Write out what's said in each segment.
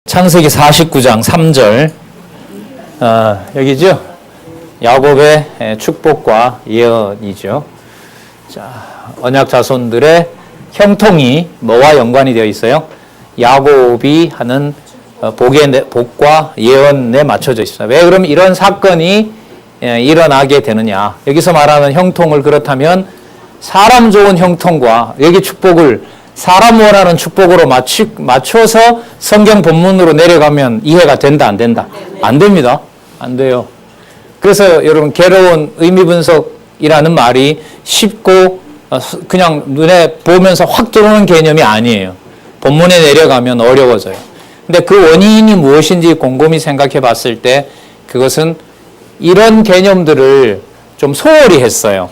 창세기 49장 3절 여기죠. 야곱의 축복과 예언이죠. 자, 언약 자손들의 형통이 뭐와 연관이 되어 있어요? 야곱이 하는 복과 예언에 맞춰져 있습니다. 왜 그럼 이런 사건이 일어나게 되느냐? 여기서 말하는 형통을 그렇다면 사람 좋은 형통과 여기 축복을 사람 원하는 축복으로 맞춰서 성경 본문으로 내려가면 이해가 된다, 안 된다? 안 됩니다. 안 돼요. 그래서 여러분, 괴로운 의미 분석이라는 말이 쉽고 그냥 눈에 보면서 확 들어오는 개념이 아니에요. 본문에 내려가면 어려워져요. 근데 그 원인이 무엇인지 곰곰이 생각해 봤을 때 그것은 이런 개념들을 좀 소홀히 했어요.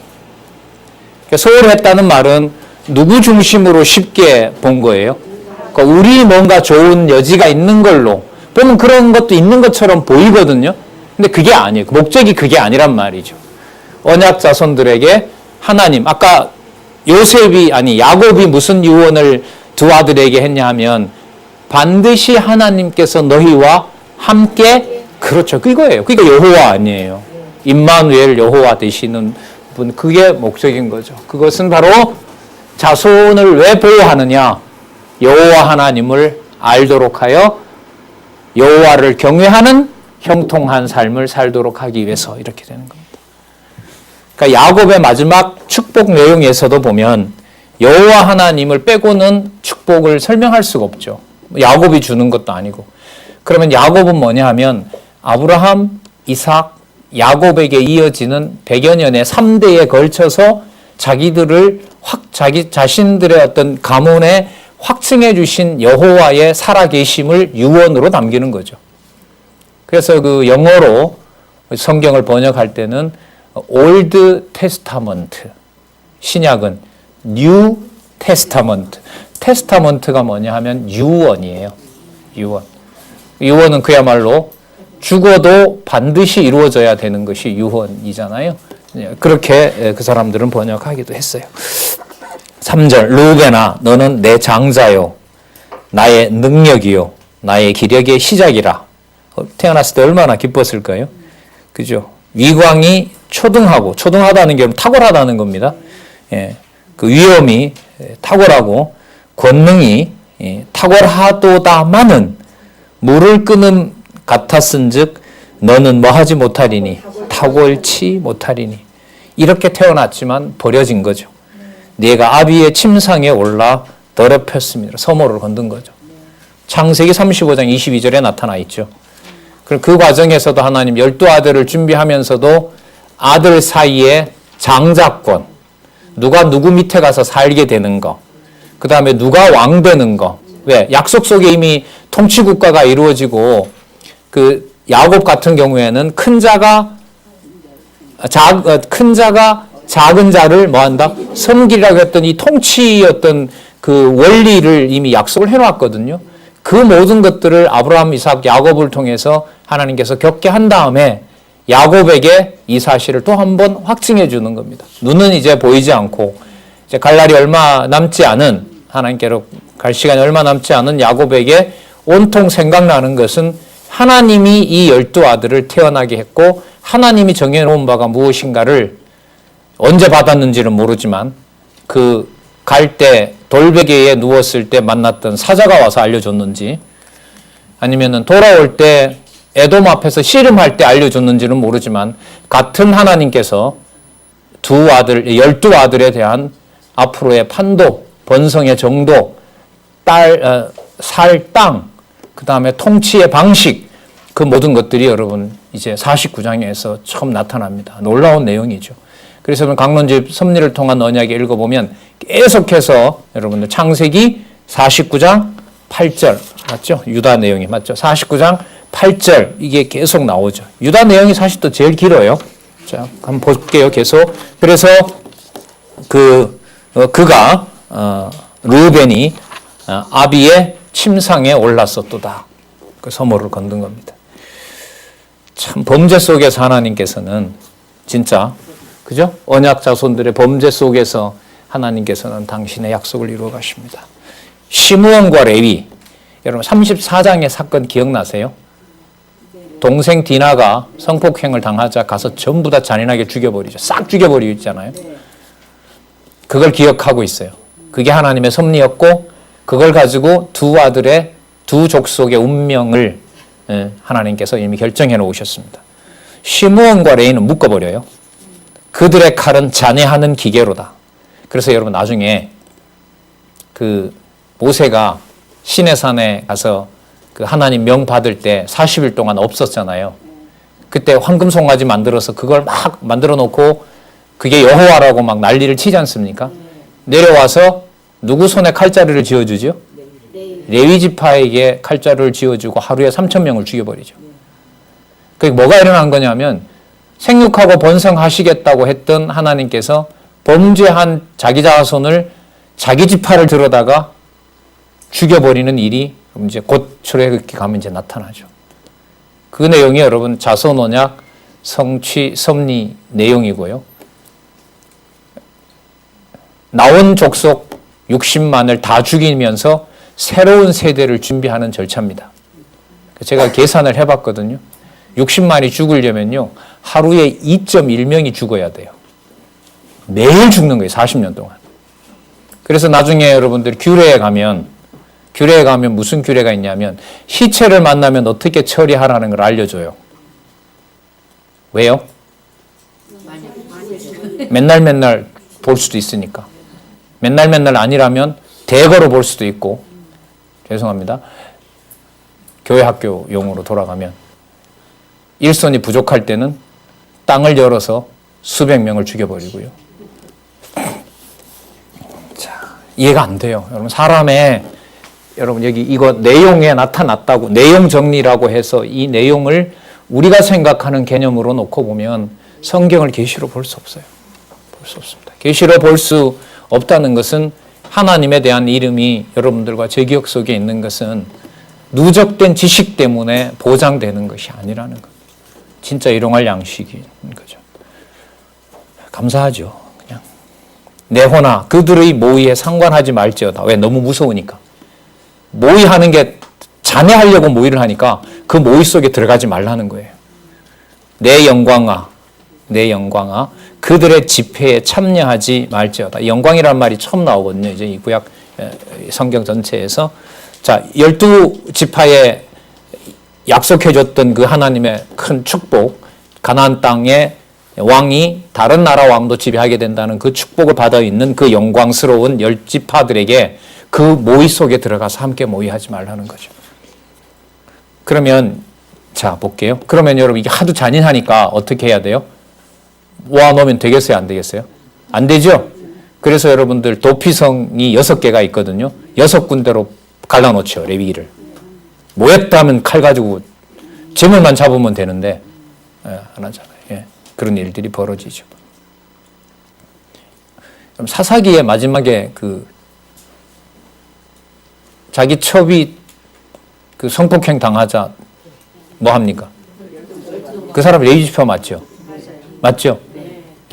소홀히 했다는 말은 누구 중심으로 쉽게 본 거예요? 그러니까 우리 뭔가 좋은 여지가 있는 걸로 보면 그런 것도 있는 것처럼 보이거든요. 근데 그게 아니에요. 목적이 그게 아니란 말이죠. 언약 자손들에게 하나님, 아까 야곱이 무슨 유언을 두 아들에게 했냐 하면 반드시 하나님께서 너희와 함께, 그렇죠. 그거예요. 그러니까 여호와 아니에요. 임마누엘 여호와 되시는 분, 그게 목적인 거죠. 그것은 바로 자손을 왜 보호하느냐? 여호와 하나님을 알도록 하여 여호와를 경외하는 형통한 삶을 살도록 하기 위해서 이렇게 되는 겁니다. 그러니까 야곱의 마지막 축복 내용에서도 보면 여호와 하나님을 빼고는 축복을 설명할 수가 없죠. 야곱이 주는 것도 아니고. 그러면 야곱은 뭐냐 하면 아브라함, 이삭, 야곱에게 이어지는 100여 년의 3대에 걸쳐서 자기 자신들의 어떤 가문에 확증해 주신 여호와의 살아계심을 유언으로 남기는 거죠. 그래서 그 영어로 성경을 번역할 때는 Old Testament, 신약은 New Testament. 테스타먼트가 뭐냐 하면 유언이에요. 유언. 유언은 그야말로 죽어도 반드시 이루어져야 되는 것이 유언이잖아요. 그렇게 그 사람들은 번역하기도 했어요. 3절, 르우벤아 너는 내 장자요 나의 능력이요 나의 기력의 시작이라. 태어났을 때 얼마나 기뻤을까요? 그죠? 위광이 초등하다는 게 탁월하다는 겁니다. 예, 그 위엄이 탁월하고 권능이 탁월하도다마는 물을 끄는 같았은즉 너는 뭐하지 못하리니 탁월치 못하리니. 이렇게 태어났지만 버려진 거죠. 네가 아비의 침상에 올라 더럽혔습니다. 서모를 건든 거죠. 창세기 35장 22절에 나타나 있죠. 그 과정에서도 하나님 12아들을 준비하면서도 아들 사이에 장자권, 누가 누구 밑에 가서 살게 되는 거, 그 다음에 누가 왕 되는 거. 왜? 약속 속에 이미 통치국가가 이루어지고 그 야곱 같은 경우에는 큰 자가 작은 자를 뭐한다? 섬기라고 했던 이 통치의 어떤 그 원리를 이미 약속을 해놨거든요. 그 모든 것들을 아브라함, 이삭, 야곱을 통해서 하나님께서 겪게 한 다음에 야곱에게 이 사실을 또 한 번 확증해 주는 겁니다. 눈은 이제 보이지 않고 이제 갈 날이 얼마 남지 않은, 하나님께로 갈 시간이 얼마 남지 않은 야곱에게 온통 생각나는 것은 하나님이 이 12아들을 태어나게 했고 하나님이 정해놓은 바가 무엇인가를 언제 받았는지는 모르지만 그 갈 때 돌베개에 누웠을 때 만났던 사자가 와서 알려줬는지 아니면은 돌아올 때 에돔 앞에서 씨름할 때 알려줬는지는 모르지만 같은 하나님께서 12아들에 대한 앞으로의 판도, 번성의 정도, 살 땅, 그 다음에 통치의 방식, 그 모든 것들이 여러분 이제 49장에서 처음 나타납니다. 놀라운 내용이죠. 그래서 강론집 섭리를 통한 언약에 읽어보면 계속해서 여러분들 창세기 49장 8절 맞죠? 유다 내용이 맞죠? 49장 8절 이게 계속 나오죠. 유다 내용이 사실 또 제일 길어요. 자, 한번 볼게요. 계속. 그래서 그가 르우벤이 아비의 침상에 올랐었도다. 그 서모를 건든 겁니다. 참 범죄 속에서 하나님께서는 진짜 그죠? 언약 자손들의 범죄 속에서 하나님께서는 당신의 약속을 이루어 가십니다. 시므온과 레위, 여러분 34장의 사건 기억나세요? 동생 디나가 성폭행을 당하자 가서 전부 다 잔인하게 죽여버리죠. 싹 죽여버리고 있잖아요. 그걸 기억하고 있어요. 그게 하나님의 섭리였고 그걸 가지고 두 아들의 두 족속의 운명을 하나님께서 이미 결정해 놓으셨습니다. 시므온과 레이는 묶어버려요. 그들의 칼은 잔해하는 기계로다. 그래서 여러분 나중에 그 모세가 시내산에 가서 그 하나님 명 받을 때 40일 동안 없었잖아요. 그때 황금 송아지 만들어서 그걸 막 만들어 놓고 그게 여호와라고 막 난리를 치지 않습니까? 내려와서 누구 손에 칼자루를 쥐어주죠? 레위 지파에게 칼자루를 쥐어주고 하루에 3,000명을 죽여버리죠. 그게 뭐가 일어난 거냐면 생육하고 번성하시겠다고 했던 하나님께서 범죄한 자기 자손을 자기 지파를 들어다가 죽여버리는 일이 이제 곧 출애굽기 가면 이제 나타나죠. 그 내용이 여러분 자손 언약 성취 섭리 내용이고요. 나온 족속 60만을 다 죽이면서 새로운 세대를 준비하는 절차입니다. 제가 계산을 해봤거든요. 60만이 죽으려면요. 하루에 2.1명이 죽어야 돼요. 매일 죽는 거예요. 40년 동안. 그래서 나중에 여러분들 규례에 가면 무슨 규례가 있냐면 시체를 만나면 어떻게 처리하라는 걸 알려줘요. 왜요? 맨날 볼 수도 있으니까. 맨날 아니라면 대거로 볼 수도 있고. 죄송합니다. 교회 학교용으로 돌아가면 일손이 부족할 때는 땅을 열어서 수백 명을 죽여버리고요. 자, 이해가 안 돼요. 여러분 여기 이거 내용에 나타났다고 내용 정리라고 해서 이 내용을 우리가 생각하는 개념으로 놓고 보면 성경을 계시로 볼 수 없어요. 볼 수 없습니다. 계시로 볼 수 없다는 것은 하나님에 대한 이름이 여러분들과 제 기억 속에 있는 것은 누적된 지식 때문에 보장되는 것이 아니라는 것. 진짜 일용할 양식인 거죠. 감사하죠. 그냥 내호나 그들의 모의에 상관하지 말지어다. 왜? 너무 무서우니까. 모의하는 게 잔해하려고 모의를 하니까 그 모의 속에 들어가지 말라는 거예요. 내 영광아 그들의 집회에 참여하지 말지어다. 영광이라는 말이 처음 나오거든요. 이제 이 구약 성경 전체에서. 자, 12지파에 약속해 줬던 그 하나님의 큰 축복, 가나안 땅의 왕이 다른 나라 왕도 지배하게 된다는 그 축복을 받아 있는 그 영광스러운 10지파들에게 그 모의 속에 들어가서 함께 모의하지 말라는 거죠. 그러면 자 볼게요. 그러면 여러분 이게 하도 잔인하니까 어떻게 해야 돼요? 모아놓으면 되겠어요? 안 되겠어요? 안 되죠? 그래서 여러분들 도피성이 6개가 있거든요. 6군데로 갈라놓죠. 레위기를. 모였다 하면 칼 가지고 재물만 잡으면 되는데 안 하잖아요. 예. 그런 일들이 벌어지죠. 그럼 사사기의 마지막에 자기 첩이 그 성폭행 당하자 뭐 합니까? 그 사람 레위 지파 맞죠? 맞죠?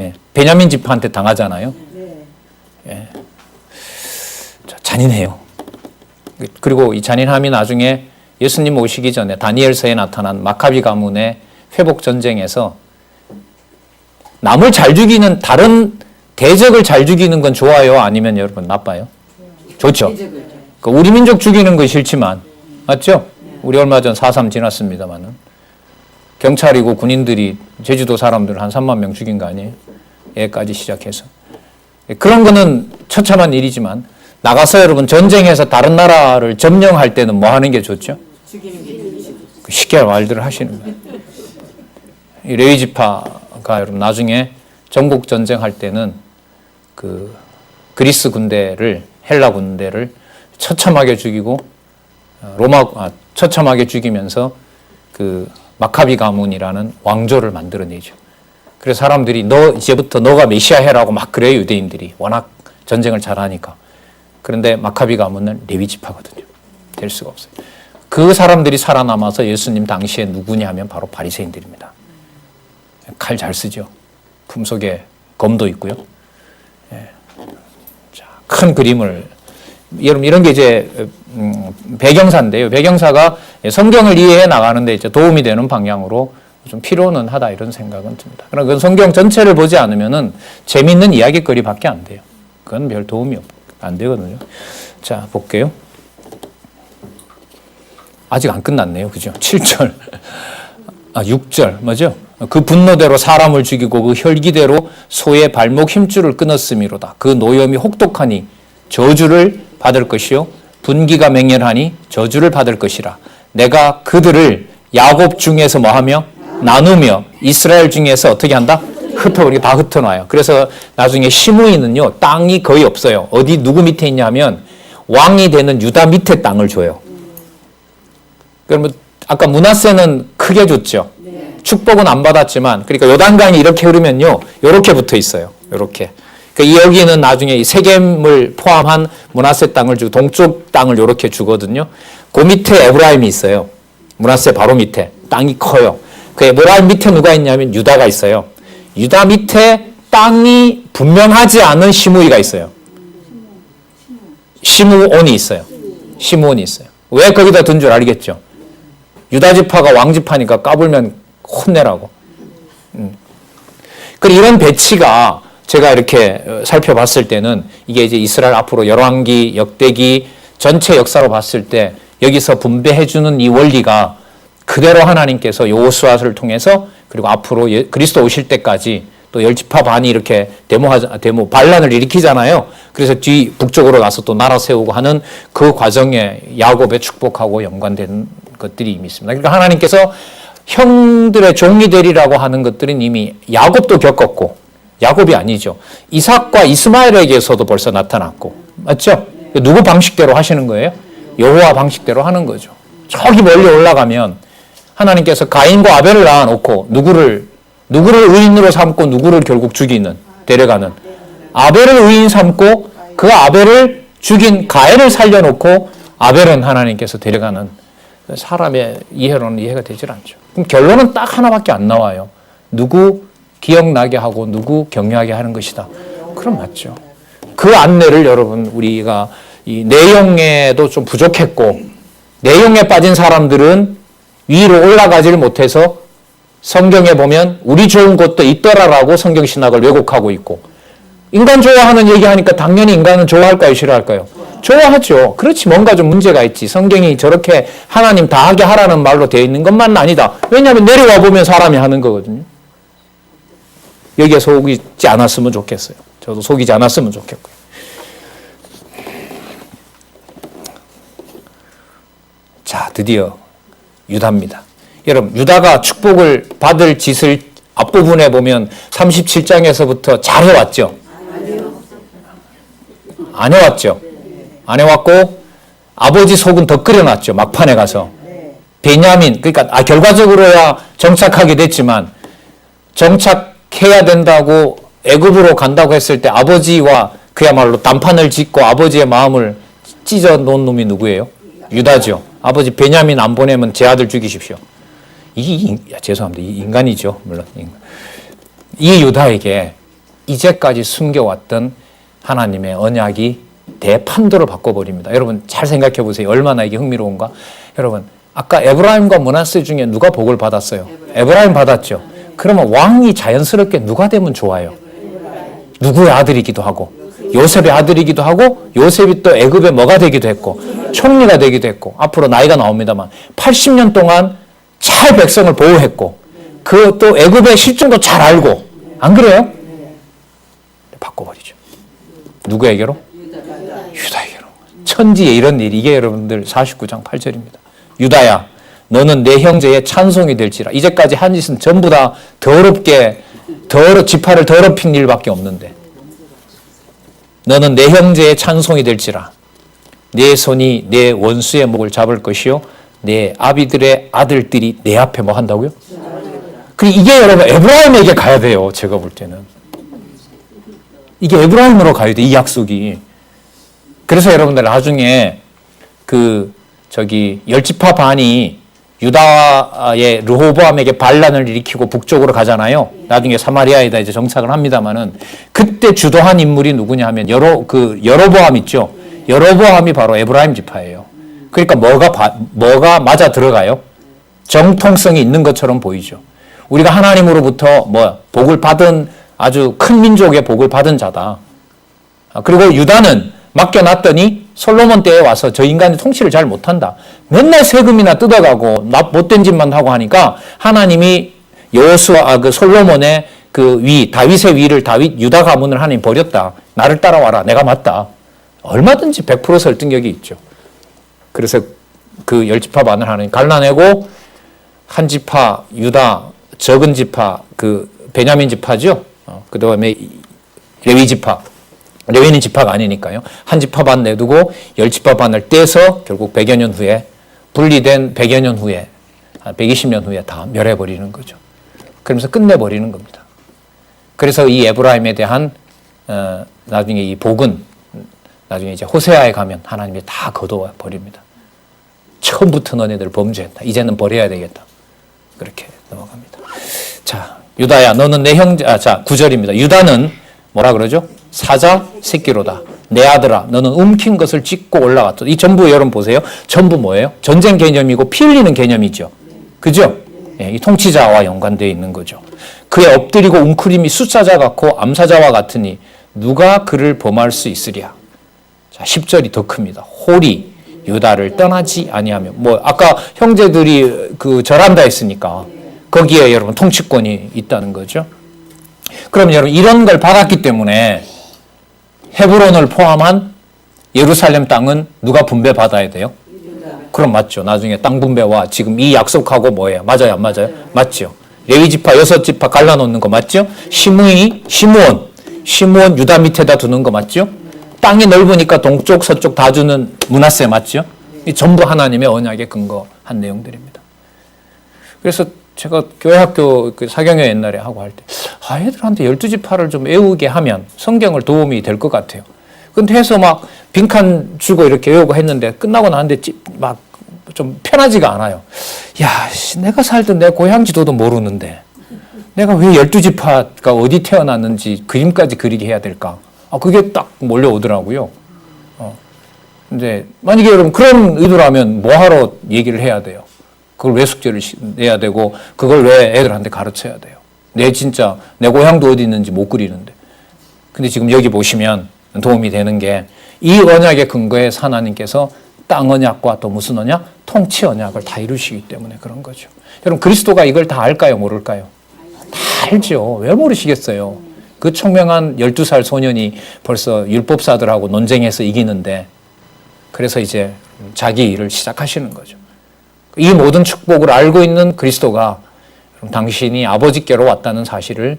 예. 베냐민 지파한테 당하잖아요. 예. 잔인해요. 그리고 이 잔인함이 나중에 예수님 오시기 전에 다니엘서에 나타난 마카비 가문의 회복 전쟁에서 남을 잘 죽이는 다른 대적을 잘 죽이는 건 좋아요? 아니면 여러분 나빠요? 좋죠. 우리 민족 죽이는 거 싫지만 맞죠? 우리 얼마 전 4.3 지났습니다만은 경찰이고 군인들이 제주도 사람들 한 3만 명 죽인 거 아니에요? 얘까지 시작해서 그런 거는 처참한 일이지만 나가서 여러분 전쟁에서 다른 나라를 점령할 때는 뭐 하는 게 좋죠? 죽이는 게 좋죠. 쉽게 말들을 하시는 거예요. 이 레위 지파가 여러분 나중에 전국 전쟁할 때는 그 그리스 군대를 헬라 군대를 처참하게 죽이고 처참하게 죽이면서 그 마카비 가문이라는 왕조를 만들어내죠. 그래서 사람들이 너 이제부터 너가 메시아 해라고 막 그래요. 유대인들이 워낙 전쟁을 잘하니까. 그런데 마카비 가문은 레위 지파거든요. 될 수가 없어요. 그 사람들이 살아남아서 예수님 당시에 누구냐 하면 바로 바리새인들입니다. 칼 잘 쓰죠. 품속에 검도 있고요. 예. 자, 큰 그림을 여러분 이런 게 이제 배경사인데요. 배경사가 성경을 이해해 나가는데 이제 도움이 되는 방향으로 좀 필요는 하다 이런 생각은 듭니다. 그러나 그 성경 전체를 보지 않으면은 재밌는 이야기거리밖에 안 돼요. 그건 별 도움이 안 되거든요. 자, 볼게요. 아직 안 끝났네요. 그죠? 7절. 6절. 맞죠? 그 분노대로 사람을 죽이고 그 혈기대로 소의 발목 힘줄을 끊었음이로다. 그 노염이 혹독하니 저주를 받을 것이요 분기가 맹렬하니 저주를 받을 것이라. 내가 그들을 야곱 중에서 뭐하며 나누며 이스라엘 중에서 어떻게 한다? 이렇게 다 흩어놔요. 그래서 나중에 시므이는요 땅이 거의 없어요. 어디 누구 밑에 있냐면 왕이 되는 유다 밑에 땅을 줘요. 그러면 아까 므낫세는 크게 줬죠. 축복은 안 받았지만, 그러니까 요단강이 이렇게 흐르면요 이렇게 붙어 있어요. 이렇게. 그러니까 여기는 나중에 이 세겜을 포함한 므낫세 땅을 주고 동쪽 땅을 이렇게 주거든요. 그 밑에 에브라임이 있어요. 므낫세 바로 밑에 땅이 커요. 그 에브라임 밑에 누가 있냐면 유다가 있어요. 유다 밑에 땅이 분명하지 않은 시므이가 있어요. 시므온이 있어요. 시므온이 있어요. 왜 거기다 둔 줄 알겠죠? 유다 지파가 왕 지파니까 까불면 혼내라고. 그리고 이런 배치가 제가 이렇게 살펴봤을 때는 이게 이제 이스라엘 앞으로 열왕기, 역대기 전체 역사로 봤을 때 여기서 분배해주는 이 원리가 그대로 하나님께서 여호수아를 통해서 그리고 앞으로 그리스도 오실 때까지 또 열지파 반이 이렇게 데모 반란을 일으키잖아요. 그래서 뒤 북쪽으로 가서 또 나라 세우고 하는 그 과정에 야곱의 축복하고 연관된 것들이 이미 있습니다. 그러니까 하나님께서 형들의 종이 되리라고 하는 것들은 이미 야곱도 겪었고, 야곱이 아니죠. 이삭과 이스마엘에게서도 벌써 나타났고, 맞죠? 누구 방식대로 하시는 거예요? 여호와 방식대로 하는 거죠. 저기 멀리 올라가면 하나님께서 가인과 아벨을 낳아놓고 누구를 의인으로 삼고 누구를 결국 죽이는, 데려가는, 아벨을 의인 삼고 그 아벨을 죽인 가인을 살려놓고 아벨은 하나님께서 데려가는, 사람의 이해로는 이해가 되질 않죠. 그럼 결론은 딱 하나밖에 안 나와요. 누구 기억나게 하고 누구 경외하게 하는 것이다. 그럼 맞죠. 그 안내를 여러분 우리가 이 내용에도 좀 부족했고, 내용에 빠진 사람들은 위로 올라가지를 못해서 성경에 보면 우리 좋은 것도 있더라라고 성경신학을 왜곡하고 있고, 인간 좋아하는 얘기하니까 당연히 인간은 좋아할까요? 싫어할까요? 좋아하죠. 그렇지, 뭔가 좀 문제가 있지. 성경이 저렇게 하나님 다 하게 하라는 말로 되어 있는 것만은 아니다. 왜냐하면 내려와 보면 사람이 하는 거거든요. 여기에 속이지 않았으면 좋겠어요. 저도 속이지 않았으면 좋겠고요. 자, 드디어 유다입니다. 여러분, 유다가 축복을 받을 짓을 앞부분에 보면 37장에서부터 잘 해왔죠? 안 해왔죠? 안 해왔고 아버지 속은 더 끓여놨죠. 막판에 가서. 베냐민, 그러니까 결과적으로야 정착하게 됐지만 정착해야 된다고 애굽으로 간다고 했을 때 아버지와 그야말로 단판을 짓고 아버지의 마음을 찢어 놓은 놈이 누구예요? 유다죠. 아버지 베냐민 안 보내면 제 아들 죽이십시오. 죄송합니다. 이 인간이죠. 물론. 이 유다에게 이제까지 숨겨왔던 하나님의 언약이 대판도를 바꿔버립니다. 여러분 잘 생각해 보세요. 얼마나 이게 흥미로운가? 여러분 아까 에브라임과 므낫세 중에 누가 복을 받았어요? 에브라임 받았죠. 그러면 왕이 자연스럽게 누가 되면 좋아요? 누구의 아들이기도 하고 요셉의 아들이기도 하고 요셉이 또 애굽의 뭐가 되기도 했고 총리가 되기도 했고 앞으로 나이가 나옵니다만 80년 동안 잘 백성을 보호했고 그 또 애굽의 실정도 잘 알고 안 그래요? 바꿔버리죠. 누구에게로? 유다에게로. 천지에 이런 일이 이게 여러분들 49장 8절입니다. 유다야 너는 내 형제의 찬송이 될지라. 이제까지 한 짓은 전부 다 지파를 더럽힌 일밖에 없는데 너는 내 형제의 찬송이 될지라. 내 손이 내 원수의 목을 잡을 것이요 내 아비들의 아들들이 내 앞에 뭐 한다고요? 그리고 이게 여러분 에브라임에게 가야 돼요. 제가 볼 때는 이게 에브라임으로 가야 돼. 이 약속이. 그래서 여러분들 나중에 열지파 반이 유다의 르호보암에게 반란을 일으키고 북쪽으로 가잖아요. 나중에 사마리아에다 이제 정착을 합니다만은 그때 주도한 인물이 누구냐 하면 여로보암 있죠. 여로보암이 바로 에브라임 지파예요. 그러니까 뭐가 맞아 들어가요? 정통성이 있는 것처럼 보이죠. 우리가 하나님으로부터 복을 받은 아주 큰 민족의 복을 받은 자다. 그리고 유다는 맡겨놨더니 솔로몬 때에 와서 저 인간이 통치를 잘 못한다. 맨날 세금이나 뜯어가고 못된 짓만 하고 하니까 하나님이 그 솔로몬의 다윗의 위를 유다 가문을 하나님 버렸다. 나를 따라와라. 내가 맞다. 얼마든지 100% 설득력이 있죠. 그래서 그 10지파 반을 하나님 갈라내고 한 지파 유다 적은 지파 베냐민 지파죠. 그 다음에 레위 지파. 레위는 지파가 아니니까요. 한 지파 반 내두고 10지파 반을 떼서 결국 100여 년 후에 분리된 100여 년 후에 120년 후에 다 멸해버리는 거죠. 그러면서 끝내버리는 겁니다. 그래서 이 에브라임에 대한 나중에 이 복은 나중에 이제 호세아에 가면 하나님이 다 거둬 버립니다. 처음부터 너네들 범죄했다. 이제는 버려야 되겠다. 그렇게 넘어갑니다. 자, 유다야, 너는 내 형제, 9절입니다. 유다는 뭐라 그러죠? 사자 새끼로다. 내 아들아, 너는 움킨 것을 찢고 올라갔다. 이 전부 여러분 보세요. 전부 뭐예요? 전쟁 개념이고 피 흘리는 개념이죠. 그죠? 예, 이 통치자와 연관되어 있는 거죠. 그의 엎드리고 웅크림이 숫사자 같고 암사자와 같으니 누가 그를 범할 수 있으랴. 자, 10절이 더 큽니다. 홀이 유다를 떠나지 아니하며 아까 형제들이 절한다 했으니까 거기에 여러분 통치권이 있다는 거죠. 그럼 여러분 이런 걸 받았기 때문에 헤브론을 포함한 예루살렘 땅은 누가 분배받아야 돼요? 그럼 맞죠. 나중에 땅 분배와 지금 이 약속하고 뭐예요? 맞아요, 안 맞아요? 맞죠. 레위 지파 6지파 갈라놓는 거 맞죠? 시므온 유다 밑에다 두는 거 맞죠? 땅이 넓으니까 동쪽 서쪽 다 주는 므낫세 맞죠? 이 전부 하나님의 언약에 근거한 내용들입니다. 그래서 제가 교회 학교 사경회 옛날에 하고 할 때 애들한테 12지파를 좀 외우게 하면 성경을 도움이 될 것 같아요. 근데 해서 막 빈칸 주고 이렇게 외우고 했는데 끝나고 나는데 막 좀 편하지가 않아요. 야, 내가 살던 내 고향 지도도 모르는데 내가 왜 12지파가 어디 태어났는지 그림까지 그리게 해야 될까? 그게 딱 몰려오더라고요. 근데 만약에 여러분 그런 의도라면 뭐하러 얘기를 해야 돼요? 그걸 왜 숙제를 내야 되고 그걸 왜 애들한테 가르쳐야 돼요? 진짜 내 고향도 어디 있는지 못 그리는데. 근데 지금 여기 보시면 도움이 되는 게 이 언약의 근거에 하나님께서 땅 언약과 또 무슨 언약? 통치 언약을 다 이루시기 때문에 그런 거죠. 여러분 그리스도가 이걸 다 알까요? 모를까요? 다 알죠. 왜 모르시겠어요? 그 총명한 12살 소년이 벌써 율법사들하고 논쟁해서 이기는데 그래서 이제 자기 일을 시작하시는 거죠. 이 모든 축복을 알고 있는 그리스도가 당신이 아버지께로 왔다는 사실을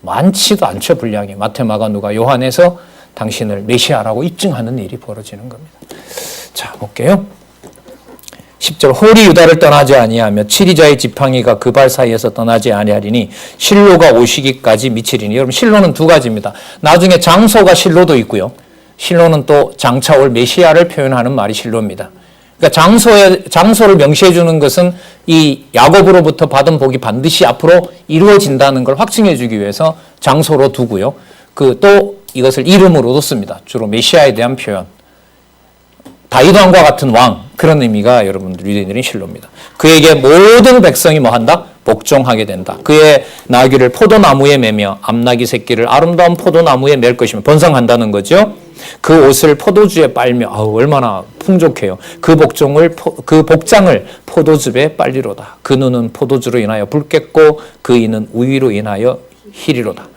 많지도 않죠. 분량이. 마태, 마가, 누가, 요한에서 당신을 메시아라고 입증하는 일이 벌어지는 겁니다. 자, 볼게요. 10절 홀이 유다를 떠나지 아니하며 치리자의 지팡이가 그 발 사이에서 떠나지 아니하리니 실로가 오시기까지 미치리니. 여러분 실로는 두 가지입니다. 나중에 장소가 실로도 있고요. 실로는 또 장차 올 메시아를 표현하는 말이 실로입니다. 그러니까 장소를 명시해 주는 것은 이 야곱으로부터 받은 복이 반드시 앞으로 이루어진다는 걸 확증해 주기 위해서 장소로 두고요. 또 이것을 이름으로도 씁니다. 주로 메시아에 대한 표현. 다윗 왕과 같은 왕, 그런 의미가 여러분들 유대인들은 실로입니다. 그에게 모든 백성이 뭐 한다? 복종하게 된다. 그의 나귀를 포도나무에 매며 암나귀 새끼를 아름다운 포도나무에 맬 것이며 번성한다는 거죠. 그 옷을 포도주에 빨며 얼마나 풍족해요. 그 복장을 포도즙에 빨리로다. 그 눈은 포도주로 인하여 붉겠고 그 이는 우유로 인하여 희리로다.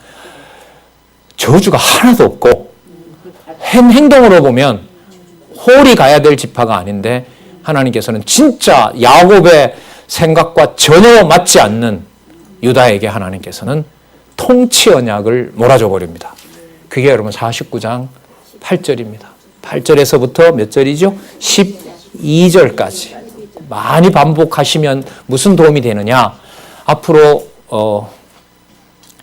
저주가 하나도 없고 행동으로 보면 홀이 가야 될 지파가 아닌데 하나님께서는 진짜 야곱의 생각과 전혀 맞지 않는 유다에게 하나님께서는 통치 언약을 몰아줘 버립니다. 그게 여러분 49장 8절입니다. 8절에서부터 몇 절이죠? 12절까지. 많이 반복하시면 무슨 도움이 되느냐? 앞으로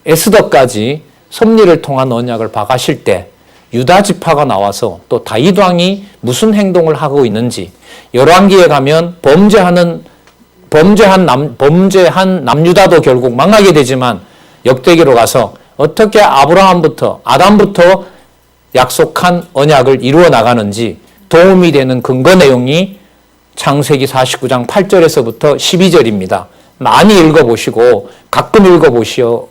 에스더까지 섭리를 통한 언약을 박아실 때 유다 지파가 나와서 또 다윗 왕이 무슨 행동을 하고 있는지 열왕기에 가면 범죄한 남유다도 결국 망하게 되지만 역대기로 가서 어떻게 아담부터 약속한 언약을 이루어 나가는지 도움이 되는 근거 내용이 창세기 49장 8절에서부터 12절입니다. 많이 읽어보시고 가끔 읽어보시면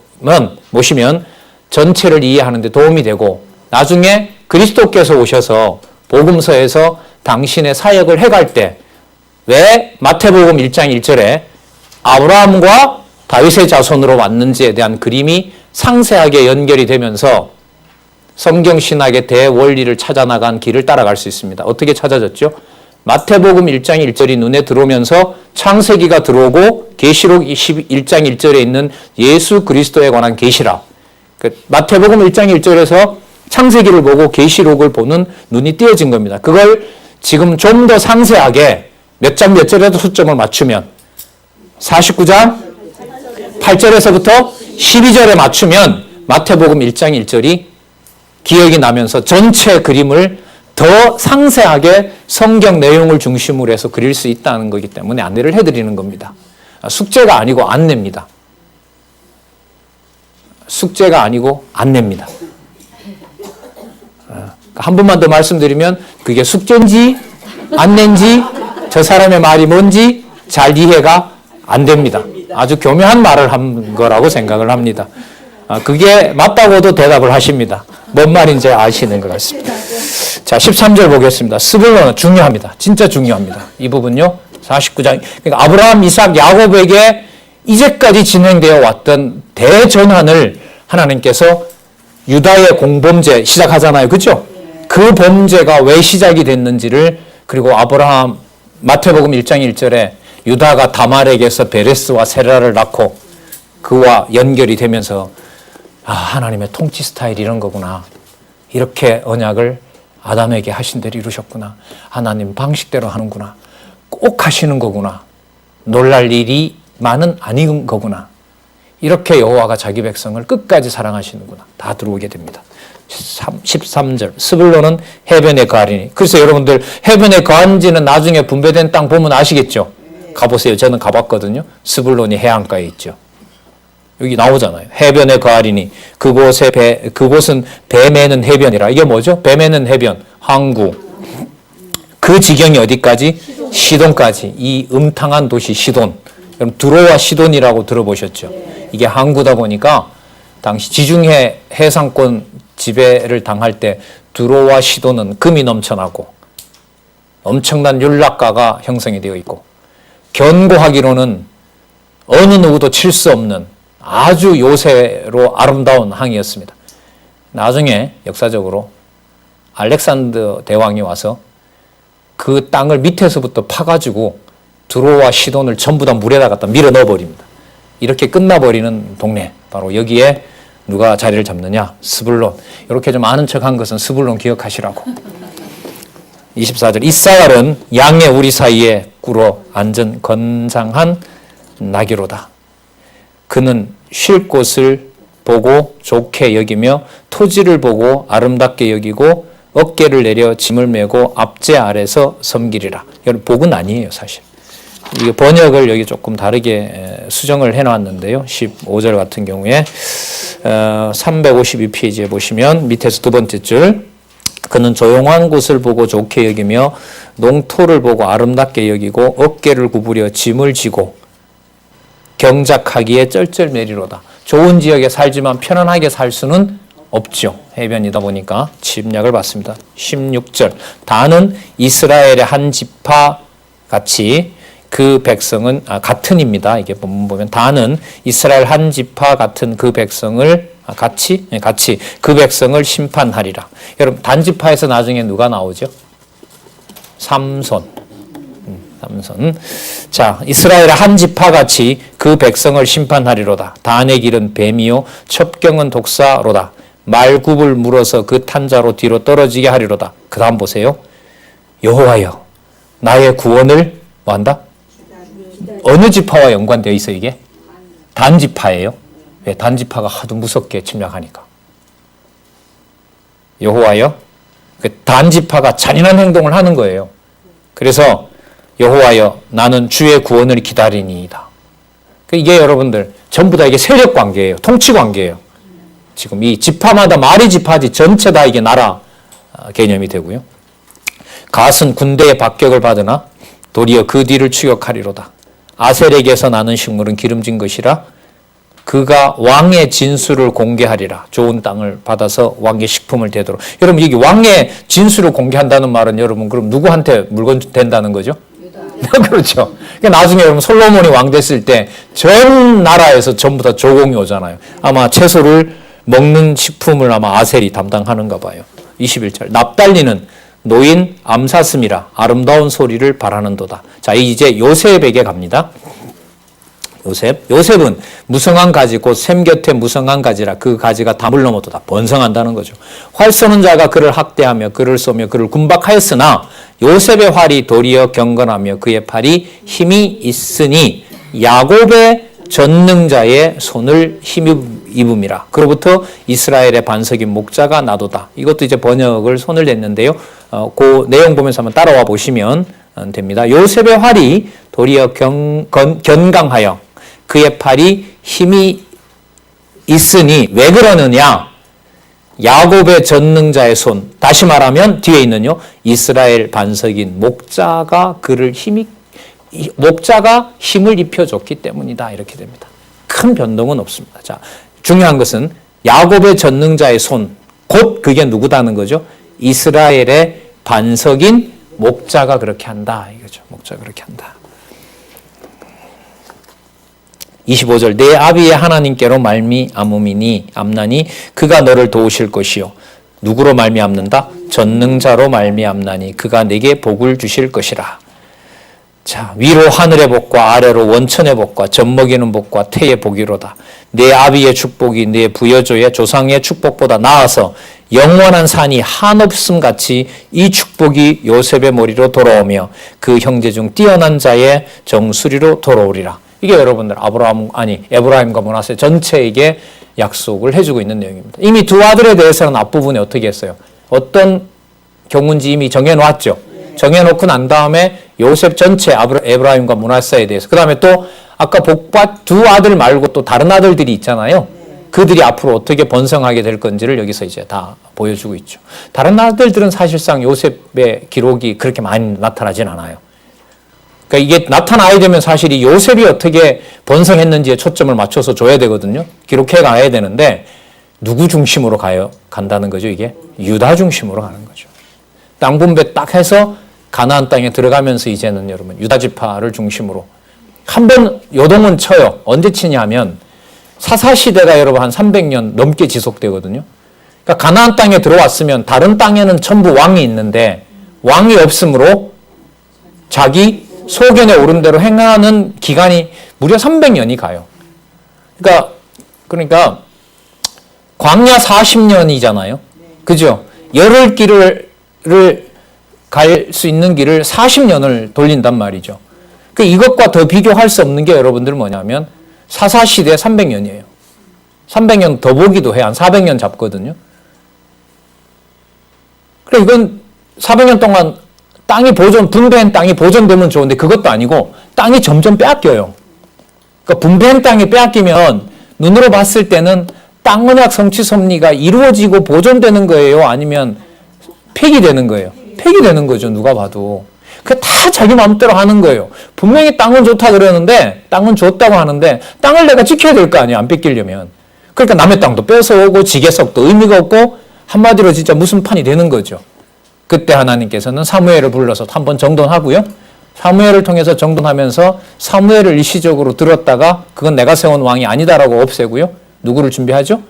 전체를 이해하는 데 도움이 되고 나중에 그리스도께서 오셔서 복음서에서 당신의 사역을 해갈 때 왜 마태복음 1장 1절에 아브라함과 다윗의 자손으로 왔는지에 대한 그림이 상세하게 연결이 되면서 성경신학의 대원리를 찾아나간 길을 따라갈 수 있습니다. 어떻게 찾아졌죠? 마태복음 1장 1절이 눈에 들어오면서 창세기가 들어오고 계시록 1장 1절에 있는 예수 그리스도에 관한 계시라. 마태복음 1장 1절에서 창세기를 보고 계시록을 보는 눈이 띄어진 겁니다. 그걸 지금 좀 더 상세하게 몇 장 몇 절에도 수점을 맞추면 49장 8절에서부터 12절에 맞추면 마태복음 1장 1절이 기억이 나면서 전체 그림을 더 상세하게 성경 내용을 중심으로 해서 그릴 수 있다는 거기 때문에 안내를 해드리는 겁니다. 숙제가 아니고 안내입니다. 숙제가 아니고 안내입니다. 한 번만 더 말씀드리면 그게 숙제인지 안내인지 저 사람의 말이 뭔지 잘 이해가 안 됩니다. 아주 교묘한 말을 한 거라고 생각을 합니다. 그게 맞다고도 대답을 하십니다. 뭔 말인지 아시는 것 같습니다. 자, 13절 보겠습니다. 스불론은 중요합니다. 진짜 중요합니다. 이 부분요. 49장. 그러니까 아브라함, 이삭, 야곱에게 이제까지 진행되어 왔던 대전환을 하나님께서 유다의 공범죄 시작하잖아요. 그렇죠? 그 범죄가 왜 시작이 됐는지를 그리고 아브라함 마태복음 1장 1절에 유다가 다말에게서 베레스와 세라를 낳고 그와 연결이 되면서 하나님의 통치 스타일이 이런 거구나. 이렇게 언약을 아담에게 하신 대로 이루셨구나. 하나님 방식대로 하는구나. 꼭 하시는 거구나. 놀랄 일이만은 아닌 거구나. 이렇게 여호와가 자기 백성을 끝까지 사랑하시는구나. 다 들어오게 됩니다. 13절 스불론은 해변에 거하리니. 그래서 여러분들 해변에 거한지는 나중에 분배된 땅 보면 아시겠죠? 가보세요. 저는 가봤거든요. 스불론이 해안가에 있죠. 여기 나오잖아요. 해변에 거하리니 그곳은 배 매는 해변이라. 이게 뭐죠? 배 매는 해변. 항구. 그 지경이 어디까지? 시돈까지. 이 음탕한 도시 시돈. 그럼 두로와 시돈이라고 들어보셨죠? 이게 항구다 보니까 당시 지중해 해상권 지배를 당할 때 두로와 시돈은 금이 넘쳐나고 엄청난 윤락가가 형성이 되어 있고 견고하기로는 어느 누구도 칠 수 없는 아주 요새로 아름다운 항이었습니다. 나중에 역사적으로 알렉산더 대왕이 와서 그 땅을 밑에서부터 파가지고 두로와 시돈을 전부 다 물에다 갖다 밀어 넣어버립니다. 이렇게 끝나버리는 동네. 바로 여기에 누가 자리를 잡느냐? 스불론. 이렇게 좀 아는 척한 것은 스불론 기억하시라고. 24절 이사갈은 양의 우리 사이에 꿇어 앉은 건장한 나귀로다. 그는 쉴 곳을 보고 좋게 여기며 토지를 보고 아름답게 여기고 어깨를 내려 짐을 메고 앞제 아래서 섬기리라. 여러분 복은 아니에요 사실. 이게 번역을 여기 조금 다르게 수정을 해놨는데요. 15절 같은 경우에 352페이지에 보시면 밑에서 두 번째 줄 그는 조용한 곳을 보고 좋게 여기며 농토를 보고 아름답게 여기고 어깨를 구부려 짐을 지고 경작하기에 쩔쩔매리로다. 좋은 지역에 살지만 편안하게 살 수는 없죠. 해변이다 보니까 침략을 받습니다. 16절 다는 이스라엘의 한 지파 같이 그 백성은 같은입니다. 이게 보면 다는 이스라엘 한 지파 같은 그 백성을 같이 그 백성을 심판하리라. 여러분 단지파에서 나중에 누가 나오죠? 삼손. 자, 이스라엘의 한 지파 같이 그 백성을 심판하리로다. 단의 길은 뱀이요 첩경은 독사로다. 말굽을 물어서 그 탄자로 뒤로 떨어지게 하리로다. 그 다음 보세요. 여호와여 나의 구원을 뭐한다? 어느 지파와 연관되어 있어요 이게? 단지파예요. 왜? 단지파가 하도 무섭게 침략하니까. 여호와여 그 단지파가 잔인한 행동을 하는 거예요. 그래서 여호와여 나는 주의 구원을 기다리니이다. 이게 여러분들 전부 다 이게 세력 관계예요. 통치 관계예요. 지금 이 지파마다 말이 지파지 전체 다 이게 나라 개념이 되고요. 갓은 군대의 박격을 받으나 도리어 그 뒤를 추격하리로다. 아셀에게서 나는 식물은 기름진 것이라 그가 왕의 진수를 공개하리라. 좋은 땅을 받아서 왕의 식품을 대도록. 여러분 여기 왕의 진수를 공개한다는 말은 여러분 그럼 누구한테 물건 된다는 거죠? 그렇죠. 그러니까 나중에 여러분 솔로몬이 왕 됐을 때 전 나라에서 전부 다 조공이 오잖아요. 아마 채소를 먹는 식품을 아마 아셀이 담당하는가 봐요. 21절. 납달리는 노인 암사슴이라 아름다운 소리를 바라는도다. 자, 이제 요셉에게 갑니다. 요셉은 무성한 가지 곧 샘 곁에 무성한 가지라 그 가지가 담을 넘어도다. 번성한다는 거죠. 활 쏘는 자가 그를 학대하며 그를 쏘며 그를 군박하였으나 요셉의 활이 도리어 경건하며 그의 팔이 힘이 있으니 야곱의 전능자의 손을 힘입음이라. 그로부터 이스라엘의 반석인 목자가 나도다. 이것도 이제 번역을 손을 냈는데요. 그 내용 보면서 한번 따라와 보시면 됩니다. 요셉의 활이 도리어 견강하여 그의 팔이 힘이 있으니 왜 그러느냐? 야곱의 전능자의 손, 다시 말하면 뒤에 있는요 이스라엘 반석인 목자가 목자가 힘을 입혀줬기 때문이다. 이렇게 됩니다. 큰 변동은 없습니다. 자, 중요한 것은 야곱의 전능자의 손, 곧 그게 누구다는 거죠? 이스라엘의 반석인 목자가 그렇게 한다. 이거죠. 목자가 그렇게 한다. 25절. 내 아비의 하나님께로 말미암음이니 그가 너를 도우실 것이요. 누구로 말미암는다? 전능자로 말미암나니 그가 내게 복을 주실 것이라. 자, 위로 하늘의 복과 아래로 원천의 복과 젖먹이는 복과 태의 복이로다. 내 아비의 축복이 내 부여조의 조상의 축복보다 나아서 영원한 산이 한없음 같이 이 축복이 요셉의 머리로 돌아오며 그 형제 중 뛰어난 자의 정수리로 돌아오리라. 이게 여러분들 에브라임과 므낫세 전체에게 약속을 해주고 있는 내용입니다. 이미 두 아들에 대해서는 앞부분에 어떻게 했어요? 어떤 경우인지 이미 정해놓았죠. 정해놓고 난 다음에 요셉 전체 에브라임과 므낫세에 대해서 그 다음에 또 아까 복받 두 아들 말고 또 다른 아들들이 있잖아요. 그들이 앞으로 어떻게 번성하게 될 건지를 여기서 이제 다 보여주고 있죠. 다른 아들들은 사실상 요셉의 기록이 그렇게 많이 나타나진 않아요. 그러니까 이게 나타나야 되면 사실 이 요셉이 어떻게 번성했는지에 초점을 맞춰서 줘야 되거든요. 기록해 가야 되는데 누구 중심으로 간다는 거죠, 이게? 유다 중심으로 가는 거죠. 땅 분배 딱 해서 가나안 땅에 들어가면서 이제는 여러분 유다 지파를 중심으로 한번 요동은 쳐요. 언제 치냐면 사사 시대가 여러분 한 300년 넘게 지속되거든요. 그러니까 가나안 땅에 들어왔으면 다른 땅에는 전부 왕이 있는데 왕이 없으므로 자기 소견에 오른 대로 행하는 기간이 무려 300년이 가요. 그러니까 광야 40년이잖아요. 그죠? 열흘 길을 갈 수 있는 길을 40년을 돌린단 말이죠. 이것과 더 비교할 수 없는 게 여러분들 뭐냐면 사사시대 300년이에요. 300년 더 보기도 해. 한 400년 잡거든요. 그래 이건 400년 동안 분배한 땅이 보존되면 좋은데 그것도 아니고 땅이 점점 빼앗겨요. 그러니까 분배한 땅이 빼앗기면 눈으로 봤을 때는 땅언약 성취 섭리가 이루어지고 보존되는 거예요? 아니면 폐기되는 거예요? 폐기되는 거죠. 누가 봐도. 그 다 자기 마음대로 하는 거예요. 분명히 땅은 좋다 그러는데 땅은 좋다고 하는데 땅을 내가 지켜야 될 거 아니에요. 안 뺏기려면. 그러니까 남의 땅도 뺏어오고 지게석도 의미가 없고 한마디로 진짜 무슨 판이 되는 거죠. 그때 하나님께서는 사무엘을 불러서 한번 정돈하고요. 사무엘을 통해서 정돈하면서 사무엘을 일시적으로 들었다가 그건 내가 세운 왕이 아니다라고 없애고요. 누구를 준비하죠?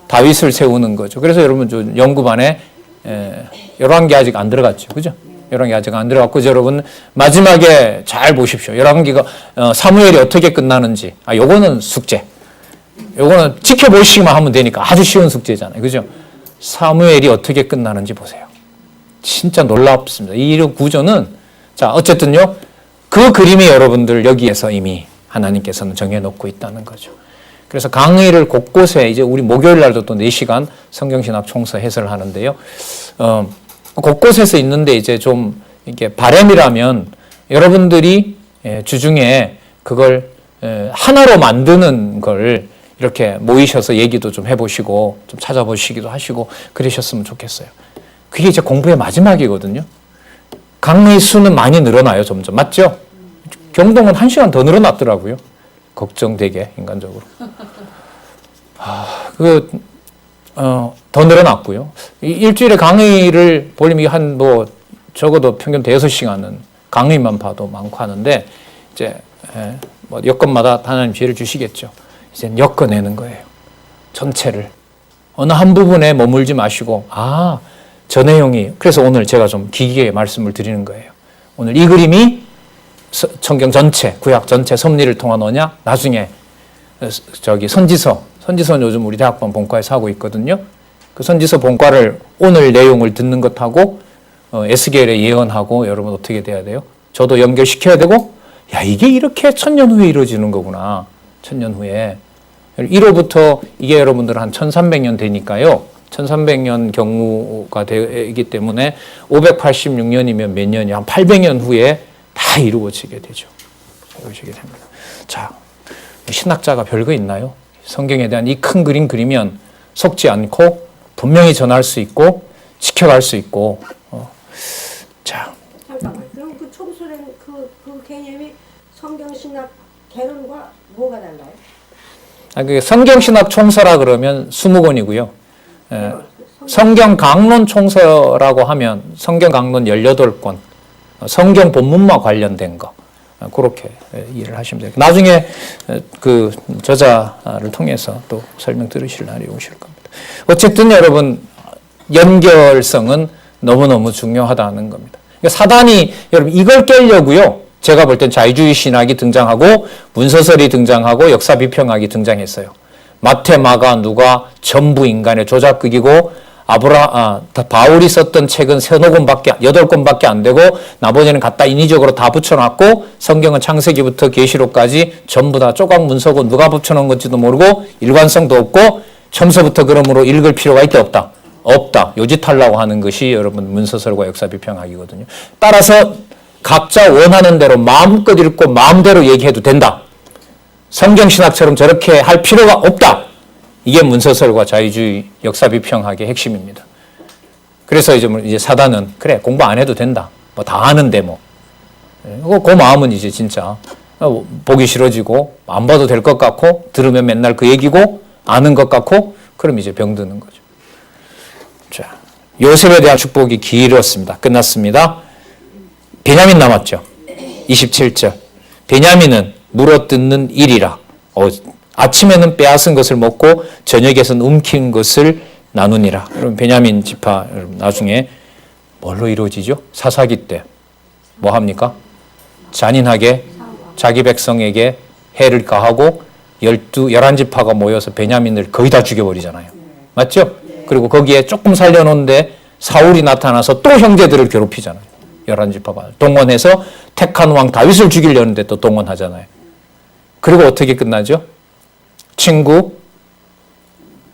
다윗을 세우는 거죠. 그래서 여러분 연구반에 열왕기 아직 안 들어갔죠. 그죠? 열왕기 아직 안 들어갔고 여러분 마지막에 잘 보십시오. 열왕기가 사무엘이 어떻게 끝나는지. 요거는 숙제. 요거는 지켜보시기만 하면 되니까 아주 쉬운 숙제잖아요. 그죠? 사무엘이 어떻게 끝나는지 보세요. 진짜 놀랍습니다. 이 구조는 자 어쨌든요. 그 그림이 여러분들 여기에서 이미 하나님께서는 정해놓고 있다는 거죠. 그래서 강의를 곳곳에 이제 우리 목요일 날도 또 4시간 성경신학 총서 해설을 하는데요. 곳곳에서 있는데 이제 좀 이렇게 바람이라면 여러분들이 주중에 그걸 하나로 만드는 걸 이렇게 모이셔서 얘기도 좀 해보시고 좀 찾아보시기도 하시고 그러셨으면 좋겠어요. 그게 이제 공부의 마지막이거든요. 강의 수는 많이 늘어나요, 점점. 맞죠? 경동은 1시간 더 늘어났더라고요. 걱정되게, 인간적으로. 더 늘어났고요. 일주일에 강의를 볼륨이 적어도 평균 5시간은 강의만 봐도 많고 하는데, 이제, 뭐 여건마다 하나님 지혜를 주시겠죠. 이제 엮어내는 거예요. 전체를. 어느 한 부분에 머물지 마시고, 저 내용이, 그래서 오늘 제가 좀 기기에 말씀을 드리는 거예요. 오늘 이 그림이 성경 전체, 구약 전체 섭리를 통한 언약, 나중에 선지서는 요즘 우리 대학원 본과에서 하고 있거든요. 그 선지서 본과를 오늘 내용을 듣는 것하고 에스겔의 예언하고 여러분 어떻게 돼야 돼요? 저도 연결시켜야 되고, 이게 이렇게 1000년 후에 이루어지는 거구나. 1000년 후에. 1호부터 이게 여러분들 한 1300년 되니까요. 1300년 경우가 되기 때문에 586년이면 몇 년이 한 800년 후에 다 이루어지게 되죠. 이루어지게 됩니다. 자, 신학자가 별거 있나요? 성경에 대한 이 큰 그림 그리면 속지 않고 분명히 전할 수 있고 지켜갈 수 있고. 자. 잠깐만. 그럼 그 총수령 그 개념이 성경신학 개론과 뭐가 달라요? 그게 성경신학 총서라 그러면 20권이고요. 성경 강론 총서라고 하면 성경 강론 18권, 성경 본문과 관련된 거, 그렇게 이해를 하시면 돼요. 나중에 그 저자를 통해서 또 설명 들으실 날이 오실 겁니다. 어쨌든 여러분, 연결성은 너무너무 중요하다는 겁니다. 사단이 여러분 이걸 깨려고요. 제가 볼 땐 자유주의 신학이 등장하고 문서설이 등장하고 역사 비평학이 등장했어요. 마태, 마가, 누가 전부 인간의 조작극이고 바울이 썼던 책은 8권밖에 안 되고 나머지는 갖다 인위적으로 다 붙여놨고 성경은 창세기부터 계시록까지 전부 다 조각 문서고 누가 붙여놓은 건지도 모르고 일관성도 없고 처음서부터 그러므로 읽을 필요가 있다 없다? 없다. 요짓하려고 하는 것이 여러분 문서설과 역사 비평학이거든요. 따라서 각자 원하는 대로 마음껏 읽고 마음대로 얘기해도 된다. 성경신학처럼 저렇게 할 필요가 없다. 이게 문서설과 자유주의 역사 비평학의 핵심입니다. 그래서 이제 사단은 그래 공부 안 해도 된다. 뭐 다 아는데 뭐. 그 마음은 이제 진짜 보기 싫어지고 안 봐도 될 것 같고 들으면 맨날 그 얘기고 아는 것 같고 그럼 이제 병드는 거죠. 자, 요셉에 대한 축복이 길었습니다. 끝났습니다. 베냐민 남았죠. 27절. 베냐민은 물어뜯는 일이라. 아침에는 빼앗은 것을 먹고 저녁에는 움킨 것을 나누니라. 여러분 베냐민 지파 여러분 나중에 뭘로 이루어지죠? 사사기 때 뭐 합니까? 잔인하게 자기 백성에게 해를 가하고 11지파가 모여서 베냐민을 거의 다 죽여버리잖아요. 맞죠? 그리고 거기에 조금 살려놓은데 사울이 나타나서 또 형제들을 괴롭히잖아요. 11지파가 동원해서 택한 왕 다윗을 죽이려는데 또 동원하잖아요. 그리고 어떻게 끝나죠?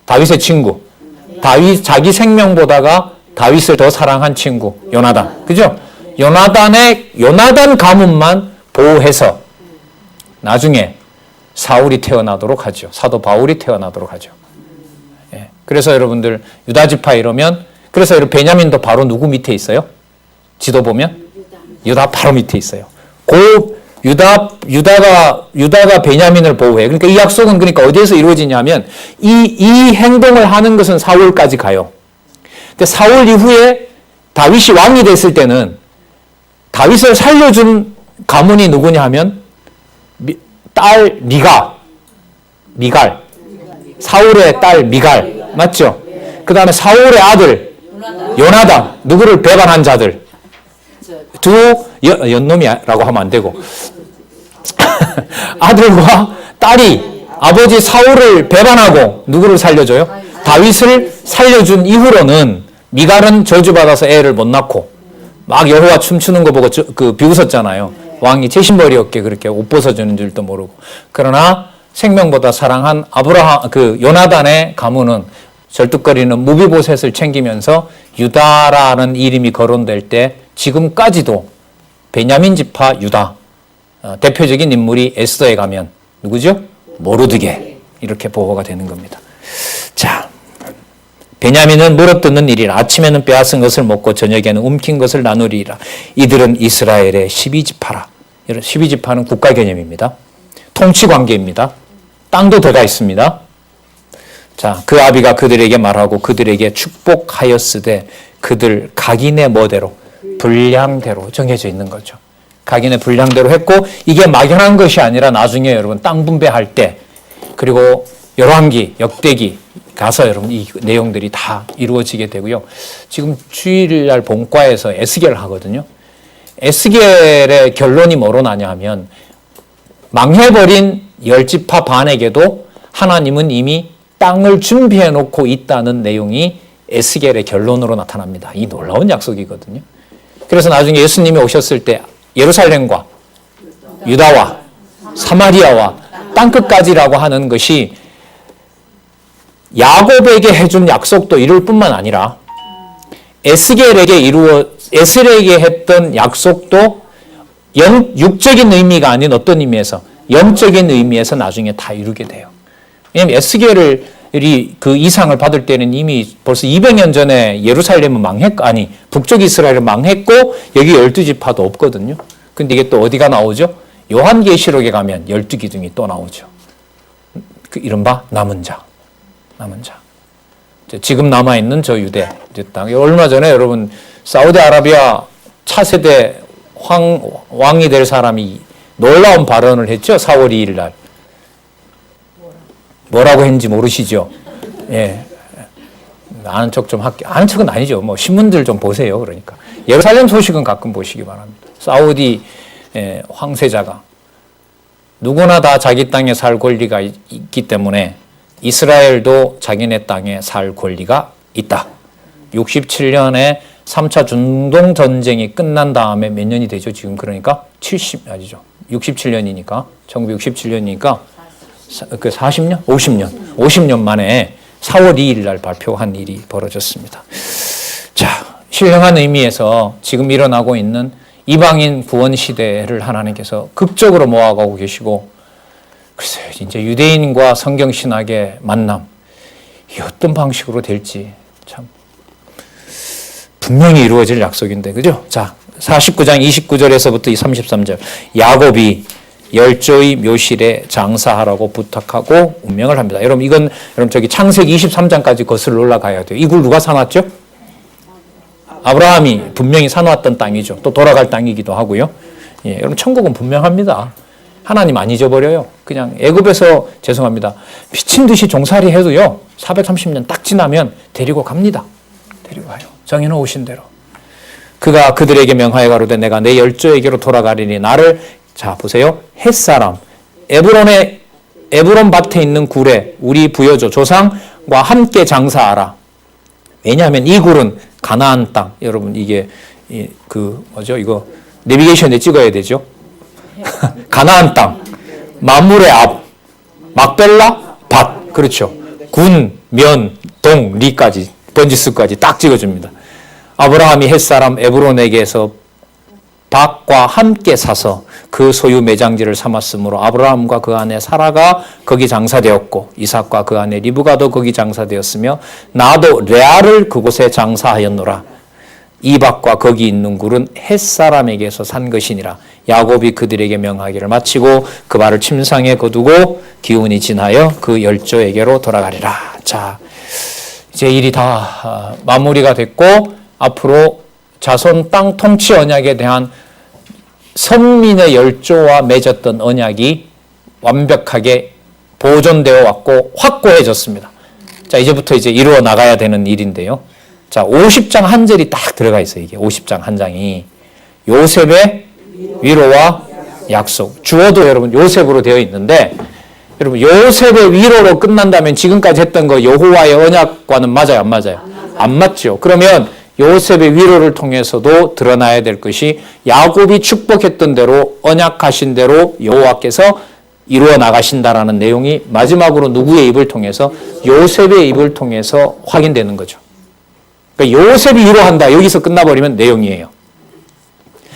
다윗의 친구. 다윗 자기 생명보다가 다윗을 더 사랑한 친구 요나단. 그죠? 요나단 가문만 보호해서 나중에 사울이 태어나도록 하죠. 사도 바울이 태어나도록 하죠. 예. 그래서 여러분들 유다 지파 이러면 그래서 여러분 베냐민도 바로 누구 밑에 있어요? 지도 보면 유다 바로 밑에 있어요. 유다가 베냐민을 보호해. 그러니까 이 약속은 그러니까 어디에서 이루어지냐면 이 행동을 하는 것은 사울까지 가요. 근데 사울 이후에 다윗이 왕이 됐을 때는 다윗을 살려준 가문이 누구냐 하면 딸 미갈. 사울의 딸 미갈. 맞죠? 그 다음에 사울의 아들 요나단. 누구를 배반한 자들. 연놈이라고 하면 안 되고 아들과 딸이 아버지 사울을 배반하고 누구를 살려줘요? 다윗을 살려준 이후로는 미갈은 저주받아서 애를 못 낳고 막 여호와 춤추는 거 보고 비웃었잖아요. 왕이 채신벌이 없게 그렇게 옷 벗어주는 줄도 모르고. 그러나 생명보다 사랑한 요나단의 가문은 절뚝거리는 무비보셋을 챙기면서 유다라는 이름이 거론될 때 지금까지도 베냐민 지파 유다 대표적인 인물이 에스더에 가면 누구죠? 모르드게 이렇게 보호가 되는 겁니다. 자, 베냐민은 물어뜯는 일이라. 아침에는 빼앗은 것을 먹고 저녁에는 움킨 것을 나누리라. 이들은 이스라엘의 12지파라. 12지파는 국가 개념입니다. 통치 관계입니다. 땅도 들어가 있습니다. 자, 그 아비가 그들에게 말하고 그들에게 축복하였으되 그들 각인의 뭐대로? 분량대로 정해져 있는 거죠. 각인의 분량대로 했고, 이게 막연한 것이 아니라 나중에 여러분 땅 분배할 때, 그리고 열왕기, 역대기 가서 여러분 이 내용들이 다 이루어지게 되고요. 지금 주일날 본과에서 에스겔 하거든요. 에스겔의 결론이 뭐로 나냐 하면, 망해버린 10지파 반에게도 하나님은 이미 땅을 준비해 놓고 있다는 내용이 에스겔의 결론으로 나타납니다. 이 놀라운 약속이거든요. 그래서 나중에 예수님이 오셨을 때 예루살렘과 유다와 사마리아와 땅끝까지라고 하는 것이 야곱에게 해준 약속도 이룰 뿐만 아니라 에스겔에게 했던 약속도 육적인 의미가 아닌 어떤 의미에서, 영적인 의미에서 나중에 다 이루게 돼요. 왜냐하면 에스겔이 그 이상을 받을 때는 이미 벌써 200년 전에 예루살렘은 망했고, 아니 북쪽 이스라엘은 망했고 여기 12지파도 없거든요. 근데 이게 또 어디가 나오죠? 요한계시록에 가면 12기둥이 또 나오죠. 그 이른바 남은 자. 지금 남아있는 저 유대 땅. 얼마 전에 여러분 사우디아라비아 차세대 왕이 될 사람이 놀라운 발언을 했죠. 4월 2일 날. 뭐라고 했는지 모르시죠? 예. 아는 척 좀 할게요. 아는 척은 아니죠. 뭐 신문들 좀 보세요. 그러니까. 예루살렘 소식은 가끔 보시기 바랍니다. 사우디 황세자가 누구나 다 자기 땅에 살 권리가 있기 때문에 이스라엘도 자기네 땅에 살 권리가 있다. 67년에 3차 중동 전쟁이 끝난 다음에 몇 년이 되죠? 지금 그러니까 67년이니까 1967년이니까 그 40년? 50년 만에 4월 2일 날 발표한 일이 벌어졌습니다. 자, 신령한 의미에서 지금 일어나고 있는 이방인 구원 시대를 하나님께서 극적으로 모아가고 계시고, 글쎄요, 진짜 유대인과 성경 신학의 만남, 이게 어떤 방식으로 될지 참 분명히 이루어질 약속인데, 그죠? 자, 49장 29절에서부터 33절. 야곱이 열조의 묘실에 장사하라고 부탁하고 운명을 합니다. 여러분, 이건 저기 창세기 23장까지 거슬러 올라가야 돼요. 이걸 누가 사놨죠? 아브라함이 분명히 사놓았던 땅이죠. 또 돌아갈 땅이기도 하고요. 예, 여러분, 천국은 분명합니다. 하나님 안 잊어버려요. 그냥 애굽에서 죄송합니다. 미친 듯이 종살이 해도요, 430년 딱 지나면 데리고 갑니다. 데리고 가요. 정해놓으신 대로. 그가 그들에게 명하여 가로되 내가 내 열조에게로 돌아가리니 나를, 자 보세요, 햇사람 에브론 밭에 있는 굴에 우리 부여조 조상과 함께 장사하라. 왜냐하면 이 굴은 가나안 땅. 여러분 이게 그 뭐죠? 이거 내비게이션에 찍어야 되죠. 가나안 땅, 만물의 앞, 막벨라 밭. 그렇죠. 군, 면, 동, 리까지 번지수까지 딱 찍어줍니다. 아브라함이 햇사람 에브론에게서 밭과 함께 사서 그 소유 매장지를 삼았으므로 아브라함과 그 아내 사라가 거기 장사되었고 이삭과 그 아내 리브가도 거기 장사되었으며 나도 레아를 그곳에 장사하였노라. 이 밭과 거기 있는 굴은 햇사람에게서 산 것이니라. 야곱이 그들에게 명하기를 마치고 그 발을 침상에 거두고 기운이 지나여 그 열조에게로 돌아가리라. 자, 이제 일이 다 마무리가 됐고 앞으로 자손 땅 통치 언약에 대한 선민의 열조와 맺었던 언약이 완벽하게 보존되어 왔고 확고해졌습니다. 자, 이제부터 이제 이루어 나가야 되는 일인데요. 자, 50장 한 절이 딱 들어가 있어요. 이게 50장 한 장이 요셉의 위로와 약속. 주어도 여러분 요셉으로 되어 있는데, 여러분 요셉의 위로로 끝난다면 지금까지 했던 거 여호와의 언약과는 맞아요, 안 맞아요? 안 맞죠. 그러면 요셉의 위로를 통해서도 드러나야 될 것이 야곱이 축복했던 대로 언약하신 대로 여호와께서 이루어 나가신다라는 내용이 마지막으로 누구의 입을 통해서? 요셉의 입을 통해서 확인되는 거죠. 그러니까 요셉이 이루어한다. 여기서 끝나버리면 내용이에요.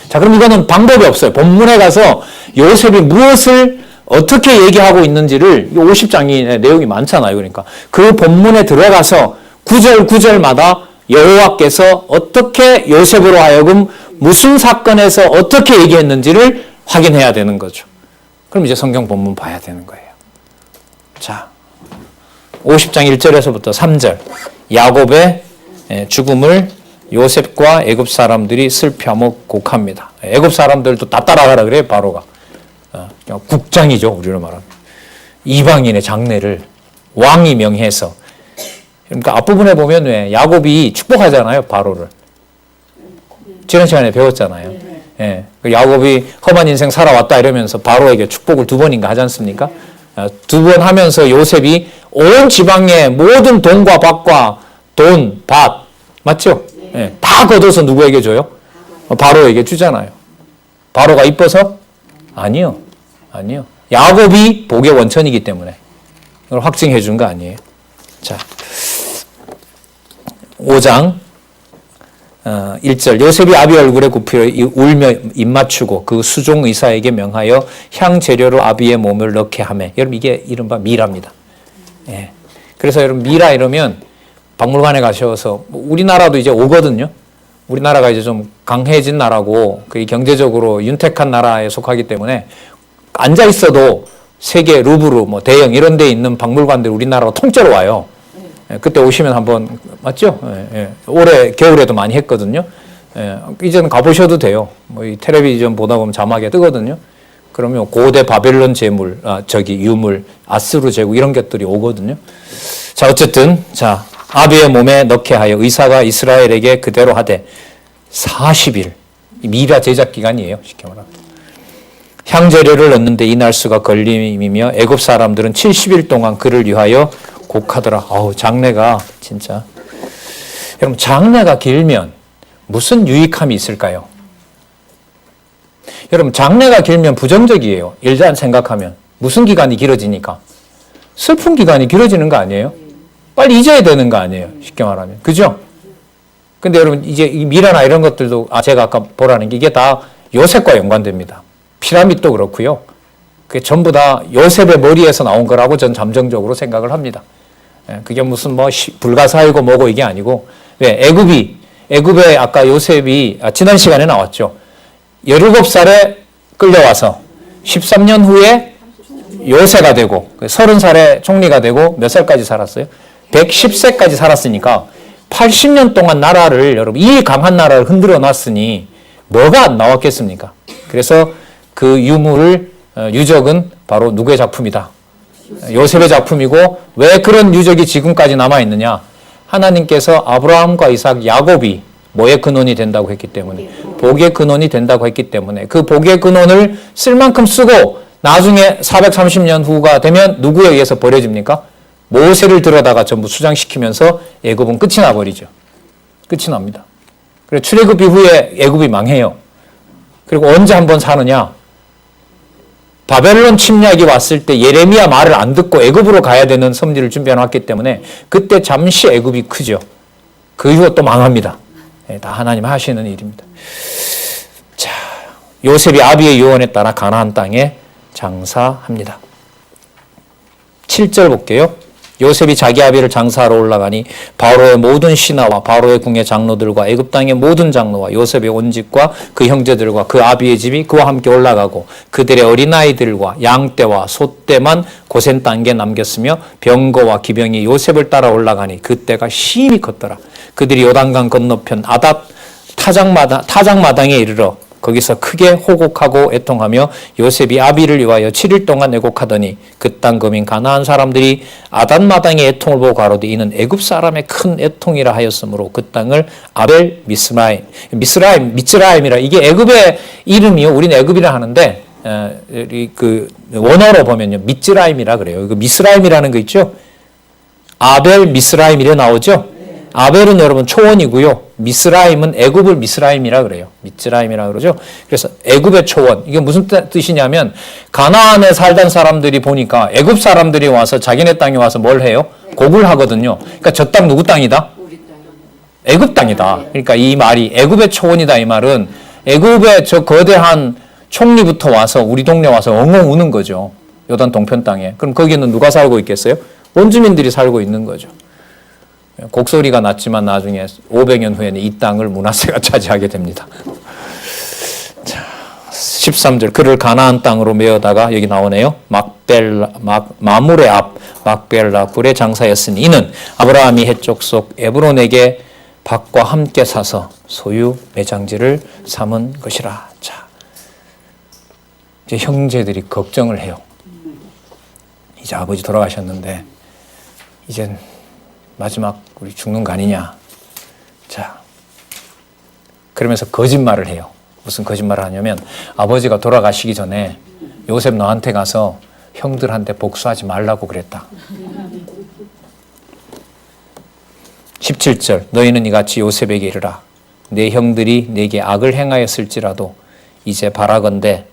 자, 그럼 이거는 방법이 없어요. 본문에 가서 요셉이 무엇을 어떻게 얘기하고 있는지를 50장의 내용이 많잖아요. 그러니까 그 본문에 들어가서 구절마다 여호와께서 어떻게 요셉으로 하여금 무슨 사건에서 어떻게 얘기했는지를 확인해야 되는 거죠. 그럼 이제 성경 본문 봐야 되는 거예요. 자, 50장 1절에서부터 3절. 야곱의 죽음을 요셉과 애굽 사람들이 슬퍼하며 곡합니다. 애굽 사람들도 다 따라가라 그래요, 바로가. 국장이죠, 우리로 말하면. 이방인의 장례를 왕이 명해서. 그러니까 앞부분에 보면 왜 야곱이 축복하잖아요, 바로를. 지난 시간에 배웠잖아요. 예. 야곱이 험한 인생 살아왔다 이러면서 바로에게 축복을 2번인가 하지 않습니까? 2번 하면서 요셉이 온 지방의 모든 돈과 밭과 돈, 밭, 맞죠? 예. 다 걷어서 누구에게 줘요? 바로에게 주잖아요. 바로가 이뻐서? 아니요. 야곱이 복의 원천이기 때문에 이걸 확증해 준 거 아니에요. 자, 5장 1절. 요셉이 아비 얼굴에 굽혀 울며 입맞추고 그 수종 의사에게 명하여 향 재료로 아비의 몸을 넣게 하매. 여러분, 이게 이른바 미라입니다. 예. 그래서 여러분, 미라 이러면 박물관에 가셔서, 우리나라도 이제 오거든요. 우리나라가 이제 좀 강해진 나라고 그 경제적으로 윤택한 나라에 속하기 때문에 앉아 있어도 세계 루브르 뭐 대형 이런 데 있는 박물관들 우리나라로 통째로 와요. 그때 오시면 한번, 맞죠? 올해 겨울에도 많이 했거든요. 이제는 가보셔도 돼요. 뭐 이 텔레비전 보다 보면 자막에 뜨거든요. 그러면 고대 바벨론 제물, 유물, 아스루 제국 이런 것들이 오거든요. 자, 어쨌든, 자, 아비의 몸에 넣게 하여 의사가 이스라엘에게 그대로 하되 40일, 미라 제작 기간이에요. 쉽게 말하면. 향재료를 넣는데 이 날수가 걸림이며 애굽 사람들은 70일 동안 그를 위하여 곡하더라. 장례가 진짜. 여러분, 장례가 길면 무슨 유익함이 있을까요? 여러분, 장례가 길면 부정적이에요. 일단 생각하면. 무슨 기간이 길어지니까? 슬픈 기간이 길어지는 거 아니에요? 빨리 잊어야 되는 거 아니에요? 쉽게 말하면. 그죠? 근데 여러분, 이제 이 미라나 이런 것들도, 제가 아까 보라는 게 이게 다 요셉과 연관됩니다. 피라밋도 그렇고요. 그게 전부 다 요셉의 머리에서 나온 거라고 전 잠정적으로 생각을 합니다. 그게 무슨 뭐 불가사이고 뭐고 이게 아니고, 왜 애굽에 아까 요셉이 지난 시간에 나왔죠. 17살에 끌려와서 13년 후에 요새가 되고 30살에 총리가 되고 몇 살까지 살았어요? 110세까지 살았으니까 80년 동안 나라를, 여러분, 이 강한 나라를 흔들어 놨으니 뭐가 안 나왔겠습니까? 그래서 그 유적은 바로 누구의 작품이다? 요셉의 작품이고, 왜 그런 유적이 지금까지 남아있느냐? 하나님께서 아브라함과 이삭, 야곱이 뭐의 근원이 된다고 했기 때문에, 복의 근원이 된다고 했기 때문에 그 복의 근원을 쓸 만큼 쓰고 나중에 430년 후가 되면 누구에 의해서 버려집니까? 모세를 들여다가 전부 수장시키면서 애굽은 끝이 나버리죠. 끝이 납니다. 그래서 출애굽 이후에 애굽이 망해요. 그리고 언제 한번 사느냐? 바벨론 침략이 왔을 때 예레미야 말을 안 듣고 애굽으로 가야 되는 섭리를 준비해 놨기 때문에 그때 잠시 애굽이 크죠. 그 이후 또 망합니다. 다 하나님 하시는 일입니다. 자, 요셉이 아비의 유언에 따라 가나안 땅에 장사합니다. 7절 볼게요. 요셉이 자기 아비를 장사하러 올라가니 바로의 모든 신하와 바로의 궁의 장로들과 애굽 땅의 모든 장로와 요셉의 온 집과 그 형제들과 그 아비의 집이 그와 함께 올라가고 그들의 어린아이들과 양떼와 소떼만 고센 땅에 남겼으며 병거와 기병이 요셉을 따라 올라가니 그때가 심히 컸더라. 그들이 요단강 건너편 아닷 타작마당에 이르러 거기서 크게 호곡하고 애통하며 요셉이 아비를 위하여 7일 동안 애곡하더니 그 땅 거민 가나안 사람들이 아닷마당의 애통을 보고 가로되 이는 애굽 사람의 큰 애통이라 하였으므로 그 땅을 아벨 미스라임이라. 이게 애굽의 이름이요. 우리는 애굽이라 하는데 그 원어로 보면요 미츠라임이라 그래요. 그 미스라임이라는 거 있죠. 아벨 미스라임이래 나오죠. 아벨은 여러분 초원이고요. 미스라임은 애굽을 미스라임이라 그래요. 미스라임이라 그러죠. 그래서 애굽의 초원. 이게 무슨 뜻이냐면 가나안에 살던 사람들이 보니까 애굽 사람들이 와서 자기네 땅에 와서 뭘 해요? 곡을 하거든요. 그러니까 저 땅 누구 땅이다? 애굽 땅이다. 그러니까 이 말이 애굽의 초원이다 이 말은 애굽의 저 거대한 총리부터 와서 우리 동네 와서 엉엉 우는 거죠. 요단 동편 땅에. 그럼 거기는 누가 살고 있겠어요? 원주민들이 살고 있는 거죠. 곡소리가 났지만 나중에 500년 후에는 이 땅을 므낫세가 차지하게 됩니다. 자, 13절 그를 가나안 땅으로 메어다가 여기 나오네요. 마물의 앞 막벨라 굴에 장사였으니 이는 아브라함이 헷족 속 에브론에게 밭과 함께 사서 소유 매장지를 삼은 것이라. 자, 이제 형제들이 걱정을 해요. 이제 아버지 돌아가셨는데 이젠 마지막 우리 죽는 거 아니냐. 자, 그러면서 거짓말을 해요. 무슨 거짓말을 하냐면 아버지가 돌아가시기 전에 요셉 너한테 가서 형들한테 복수하지 말라고 그랬다. 17절 너희는 이같이 요셉에게 이르라. 내 형들이 내게 악을 행하였을지라도 이제 바라건대.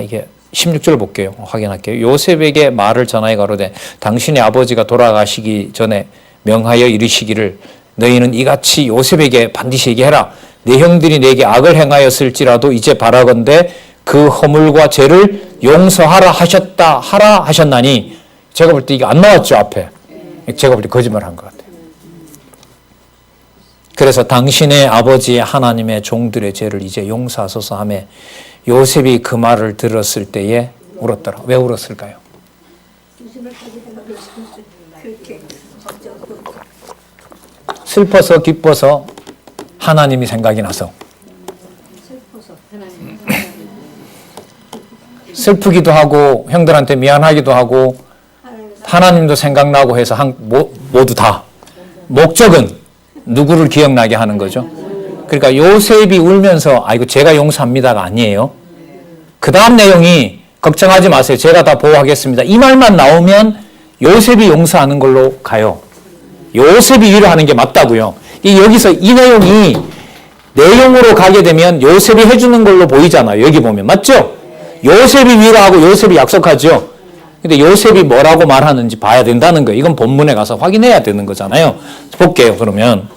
이게 16절 볼게요. 확인할게요. 요셉에게 말을 전하여 가로되 당신의 아버지가 돌아가시기 전에 명하여 이르시기를 너희는 이같이 요셉에게 반드시 얘기해라. 내 형들이 내게 악을 행하였을지라도 이제 바라건대 그 허물과 죄를 용서하라 하셨나니. 제가 볼 때 이게 안 나왔죠, 앞에. 제가 볼 때 거짓말 한 것 같아요. 그래서 당신의 아버지 하나님의 종들의 죄를 이제 용서하소서 하며 요셉이 그 말을 들었을 때에 울었더라. 왜 울었을까요? 슬퍼서 기뻐서 하나님이 생각이 나서. 슬프기도 하고 형들한테 미안하기도 하고 하나님도 생각나고 해서 모두 다 목적은 누구를 기억나게 하는 거죠. 그러니까 요셉이 울면서 이거 제가 용서합니다가 아니에요. 그 다음 내용이 걱정하지 마세요. 제가 다 보호하겠습니다. 이 말만 나오면 요셉이 용서하는 걸로 가요. 요셉이 위로하는 게 맞다고요. 여기서 이 내용이 내용으로 가게 되면 요셉이 해주는 걸로 보이잖아요. 여기 보면 맞죠? 요셉이 위로하고 요셉이 약속하죠. 근데 요셉이 뭐라고 말하는지 봐야 된다는 거예요. 이건 본문에 가서 확인해야 되는 거잖아요. 볼게요. 그러면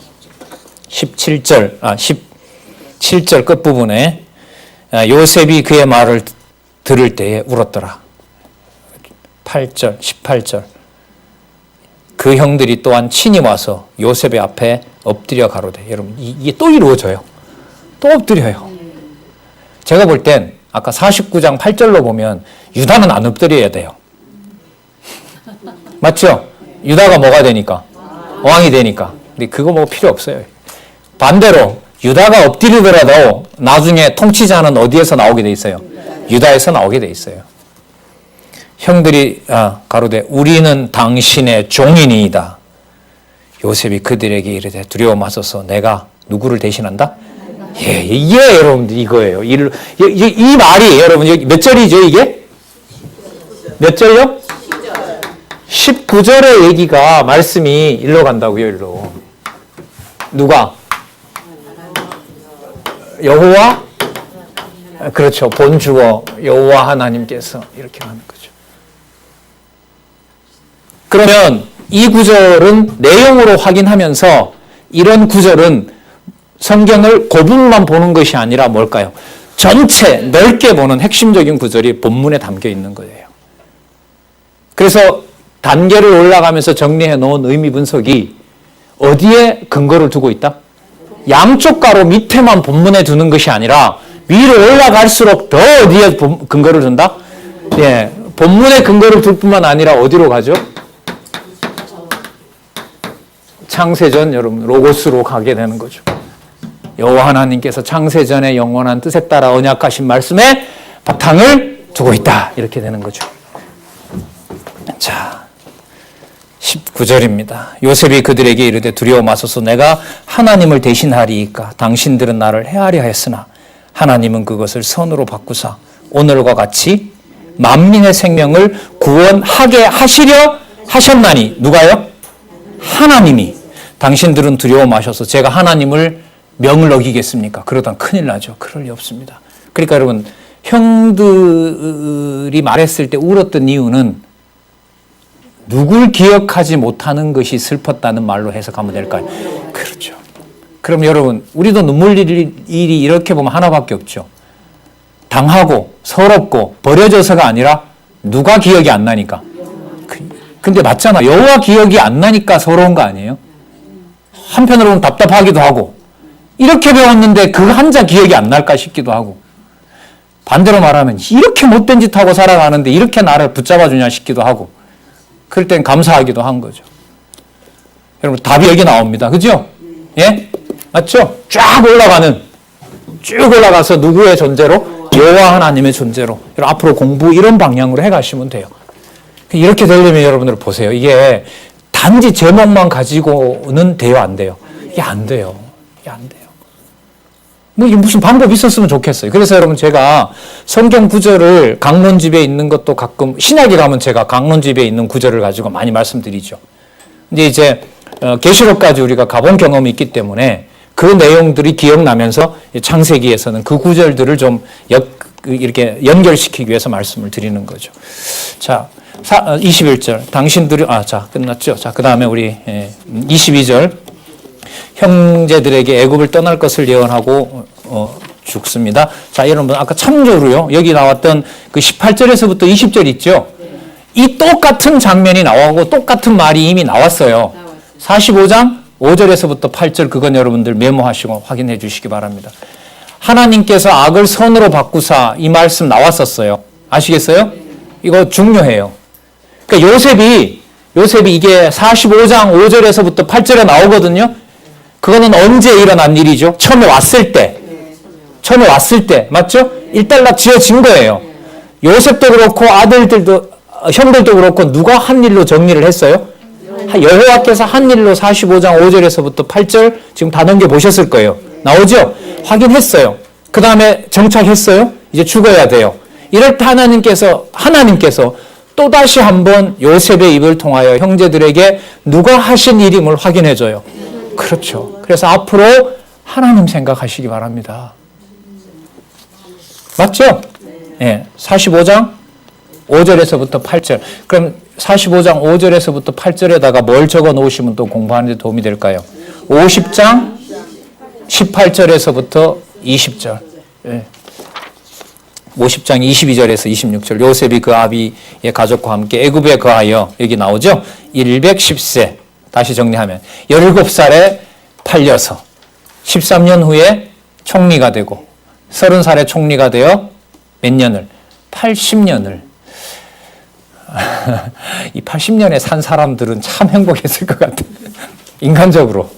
17절 끝부분에 요셉이 그의 말을 들을 때에 울었더라. 18절 그 형들이 또한 친히 와서 요셉의 앞에 엎드려 가로되. 여러분 이게 또 이루어져요. 또 엎드려요. 제가 볼 땐 아까 49장 8절로 보면 유다는 안 엎드려야 돼요. 맞죠? 유다가 뭐가 되니까? 왕이 되니까. 근데 그거 뭐 필요 없어요. 반대로 유다가 엎드리더라도 나중에 통치자는 어디에서 나오게 돼 있어요? 유다에서 나오게 돼 있어요. 형들이 가로되 우리는 당신의 종이니이다. 요셉이 그들에게 이르되 두려워 마소서. 내가 누구를 대신한다? 이게 여러분들 이거예요. 이 말이 여러분 몇 절이죠 이게? 몇 절요? 19절의 얘기가 말씀이 일로 간다고요. 일로. 누가? 여호와? 그렇죠. 본주어 여호와 하나님께서 이렇게 하는 거죠. 그러면 이 구절은 내용으로 확인하면서 이런 구절은 성경을 그 부분만 보는 것이 아니라 뭘까요? 전체 넓게 보는 핵심적인 구절이 본문에 담겨 있는 거예요. 그래서 단계를 올라가면서 정리해 놓은 의미 분석이 어디에 근거를 두고 있다? 양쪽 가로 밑에만 본문에 두는 것이 아니라 위로 올라갈수록 더 어디에 근거를 둔다? 본문에 근거를 둘 뿐만 아니라 어디로 가죠? 창세전 여러분 로고스로 가게 되는 거죠. 여호와 하나님께서 창세전의 영원한 뜻에 따라 언약하신 말씀에 바탕을 두고 있다. 이렇게 되는 거죠. 자, 19절입니다. 요셉이 그들에게 이르되 두려워 마소서. 내가 하나님을 대신하리이까. 당신들은 나를 해하려 했으나 하나님은 그것을 선으로 바꾸사 오늘과 같이 만민의 생명을 구원하게 하시려 하셨나니. 누가요? 하나님이. 당신들은 두려워 마셔서 제가 하나님을 명을 어기겠습니까? 그러다 큰일 나죠. 그럴 리 없습니다. 그러니까 여러분 형들이 말했을 때 울었던 이유는 누굴 기억하지 못하는 것이 슬펐다는 말로 해석하면 될까요? 그렇죠. 그럼 여러분 우리도 눈물 일이 이렇게 보면 하나밖에 없죠. 당하고 서럽고 버려져서가 아니라 누가 기억이 안 나니까. 근데 맞잖아. 여호와 기억이 안 나니까 서러운 거 아니에요? 한편으로는 답답하기도 하고 이렇게 배웠는데 그 한자 기억이 안 날까 싶기도 하고 반대로 말하면 이렇게 못된 짓 하고 살아가는데 이렇게 나를 붙잡아 주냐 싶기도 하고 그럴 땐 감사하기도 한 거죠. 여러분 답이 여기 나옵니다. 그죠? 예? 맞죠? 쭉 올라가서 누구의 존재로? 여호와 하나님의 존재로. 여러분 앞으로 공부 이런 방향으로 해가시면 돼요. 이렇게 되려면 여러분들 보세요. 이게 단지 제목만 가지고는 돼요, 안 돼요? 이게 안 돼요. 이게 안 돼요. 뭐 이게 무슨 방법이 있었으면 좋겠어요. 그래서 여러분 제가 성경 구절을 강론집에 있는 것도 가끔 신약에 가면 제가 강론집에 있는 구절을 가지고 많이 말씀드리죠. 근데 이제 계시록까지 우리가 가본 경험이 있기 때문에 그 내용들이 기억나면서 창세기에서는 그 구절들을 좀 이렇게 연결시키기 위해서 말씀을 드리는 거죠. 자, 21절. 당신들이 자, 끝났죠. 자, 그다음에 우리 22절. 형제들에게 애굽을 떠날 것을 예언하고 죽습니다. 자, 여러분 아까 참조로요. 여기 나왔던 그 18절에서부터 20절 있죠. 이 똑같은 장면이 나오고 똑같은 말이 이미 나왔어요. 45장 5절에서부터 8절 그건 여러분들 메모하시고 확인해 주시기 바랍니다. 하나님께서 악을 선으로 바꾸사 이 말씀 나왔었어요. 아시겠어요? 이거 중요해요. 그러니까 요셉이 이게 45장 5절에서부터 8절에 나오거든요. 그거는 언제 일어난 일이죠? 처음에 왔을 때 맞죠? 일단락 지어진 거예요. 요셉도 그렇고 아들들도 형들도 그렇고 누가 한 일로 정리를 했어요? 여호와께서 한 일로 45장 5절에서부터 8절 지금 다 넘겨보셨을 거예요. 나오죠? 확인했어요. 그 다음에 정착했어요? 이제 죽어야 돼요. 이럴 때 하나님께서 또다시 한번 요셉의 입을 통하여 형제들에게 누가 하신 일임을 확인해줘요. 그렇죠. 그래서 앞으로 하나님 생각하시기 바랍니다. 맞죠? 네. 45장 5절에서부터 8절. 그럼 45장 5절에서부터 8절에다가 뭘 적어 놓으시면 또 공부하는 데 도움이 될까요? 50장 18절에서부터 20절. 네. 50장 22절에서 26절. 요셉이 그 아비의 가족과 함께 애굽에 거하여 여기 나오죠? 110세. 다시 정리하면 17살에 팔려서 13년 후에 총리가 되고 30살에 총리가 되어 몇 년을? 80년을 이 80년에 산 사람들은 참 행복했을 것 같아요. 인간적으로.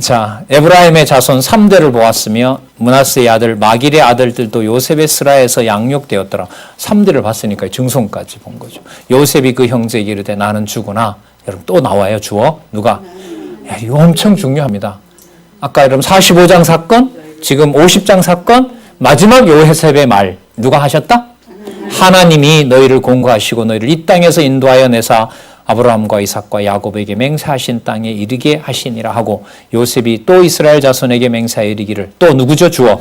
자, 에브라임의 자손 3대를 보았으며 므낫세의 아들 마길의 아들들도 요셉의 스라에서 양육되었더라. 3대를 봤으니까 증손까지 본 거죠. 요셉이 그 형제에게 이르되 나는 주구나. 여러분 또 나와요. 주어. 누가? 야, 이거 엄청 중요합니다. 아까 여러분 45장 사건, 지금 50장 사건, 마지막 요셉의 말 누가 하셨다? 하나님이 너희를 공고하시고 너희를 이 땅에서 인도하여 내사 아브라함과 이삭과 야곱에게 맹세하신 땅에 이르게 하시니라 하고 요셉이 또 이스라엘 자손에게 맹세하여 이르기를 또 누구죠? 주어.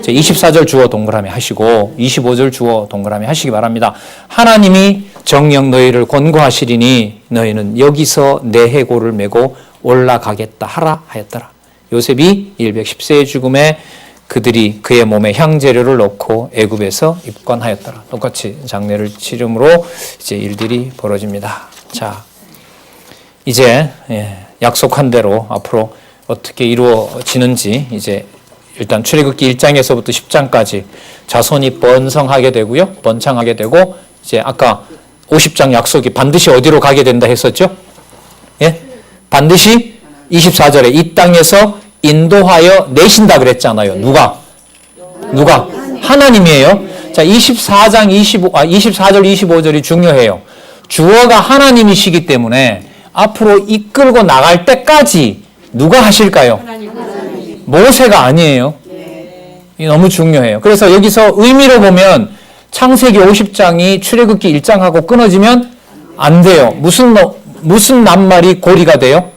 24절 주어 동그라미 하시고 25절 주어 동그라미 하시기 바랍니다. 하나님이 정녕 너희를 권고하시리니 너희는 여기서 내 해골을 메고 올라가겠다 하라 하였더라. 요셉이 110세의 죽음에 그들이 그의 몸에 향재료를 넣고 애굽에서 입건하였더라. 똑같이 장례를 치름으로 이제 일들이 벌어집니다. 자, 이제 약속한 대로 앞으로 어떻게 이루어지는지 이제 일단 출애굽기 1장에서부터 10장까지 자손이 번성하게 되고요. 번창하게 되고 이제 아까 50장 약속이 반드시 어디로 가게 된다 했었죠? 예? 반드시 24절에 이 땅에서 인도하여 내신다 그랬잖아요. 누가? 하나님이에요. 자, 24절 25절이 중요해요. 주어가 하나님이시기 때문에 앞으로 이끌고 나갈 때까지 누가 하실까요? 모세가 아니에요. 이게 너무 중요해요. 그래서 여기서 의미로 보면 창세기 50장이 출애굽기 1장하고 끊어지면 안 돼요. 무슨 낱말이 고리가 돼요?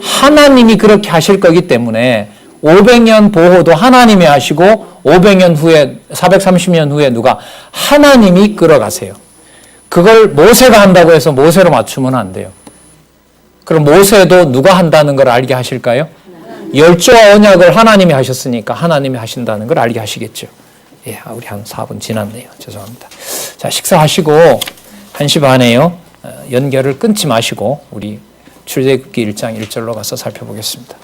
하나님이 그렇게 하실 거기 때문에 500년 보호도 하나님이 하시고 500년 후에 430년 후에 누가? 하나님이 끌어가세요. 그걸 모세가 한다고 해서 모세로 맞추면 안 돼요. 그럼 모세도 누가 한다는 걸 알게 하실까요? 열조와 언약을 하나님이 하셨으니까 하나님이 하신다는 걸 알게 하시겠죠. 예, 우리 한 4분 지났네요. 죄송합니다. 자, 식사하시고 1시 반에요. 연결을 끊지 마시고 우리 출애굽기 1장 1절로 가서 살펴보겠습니다.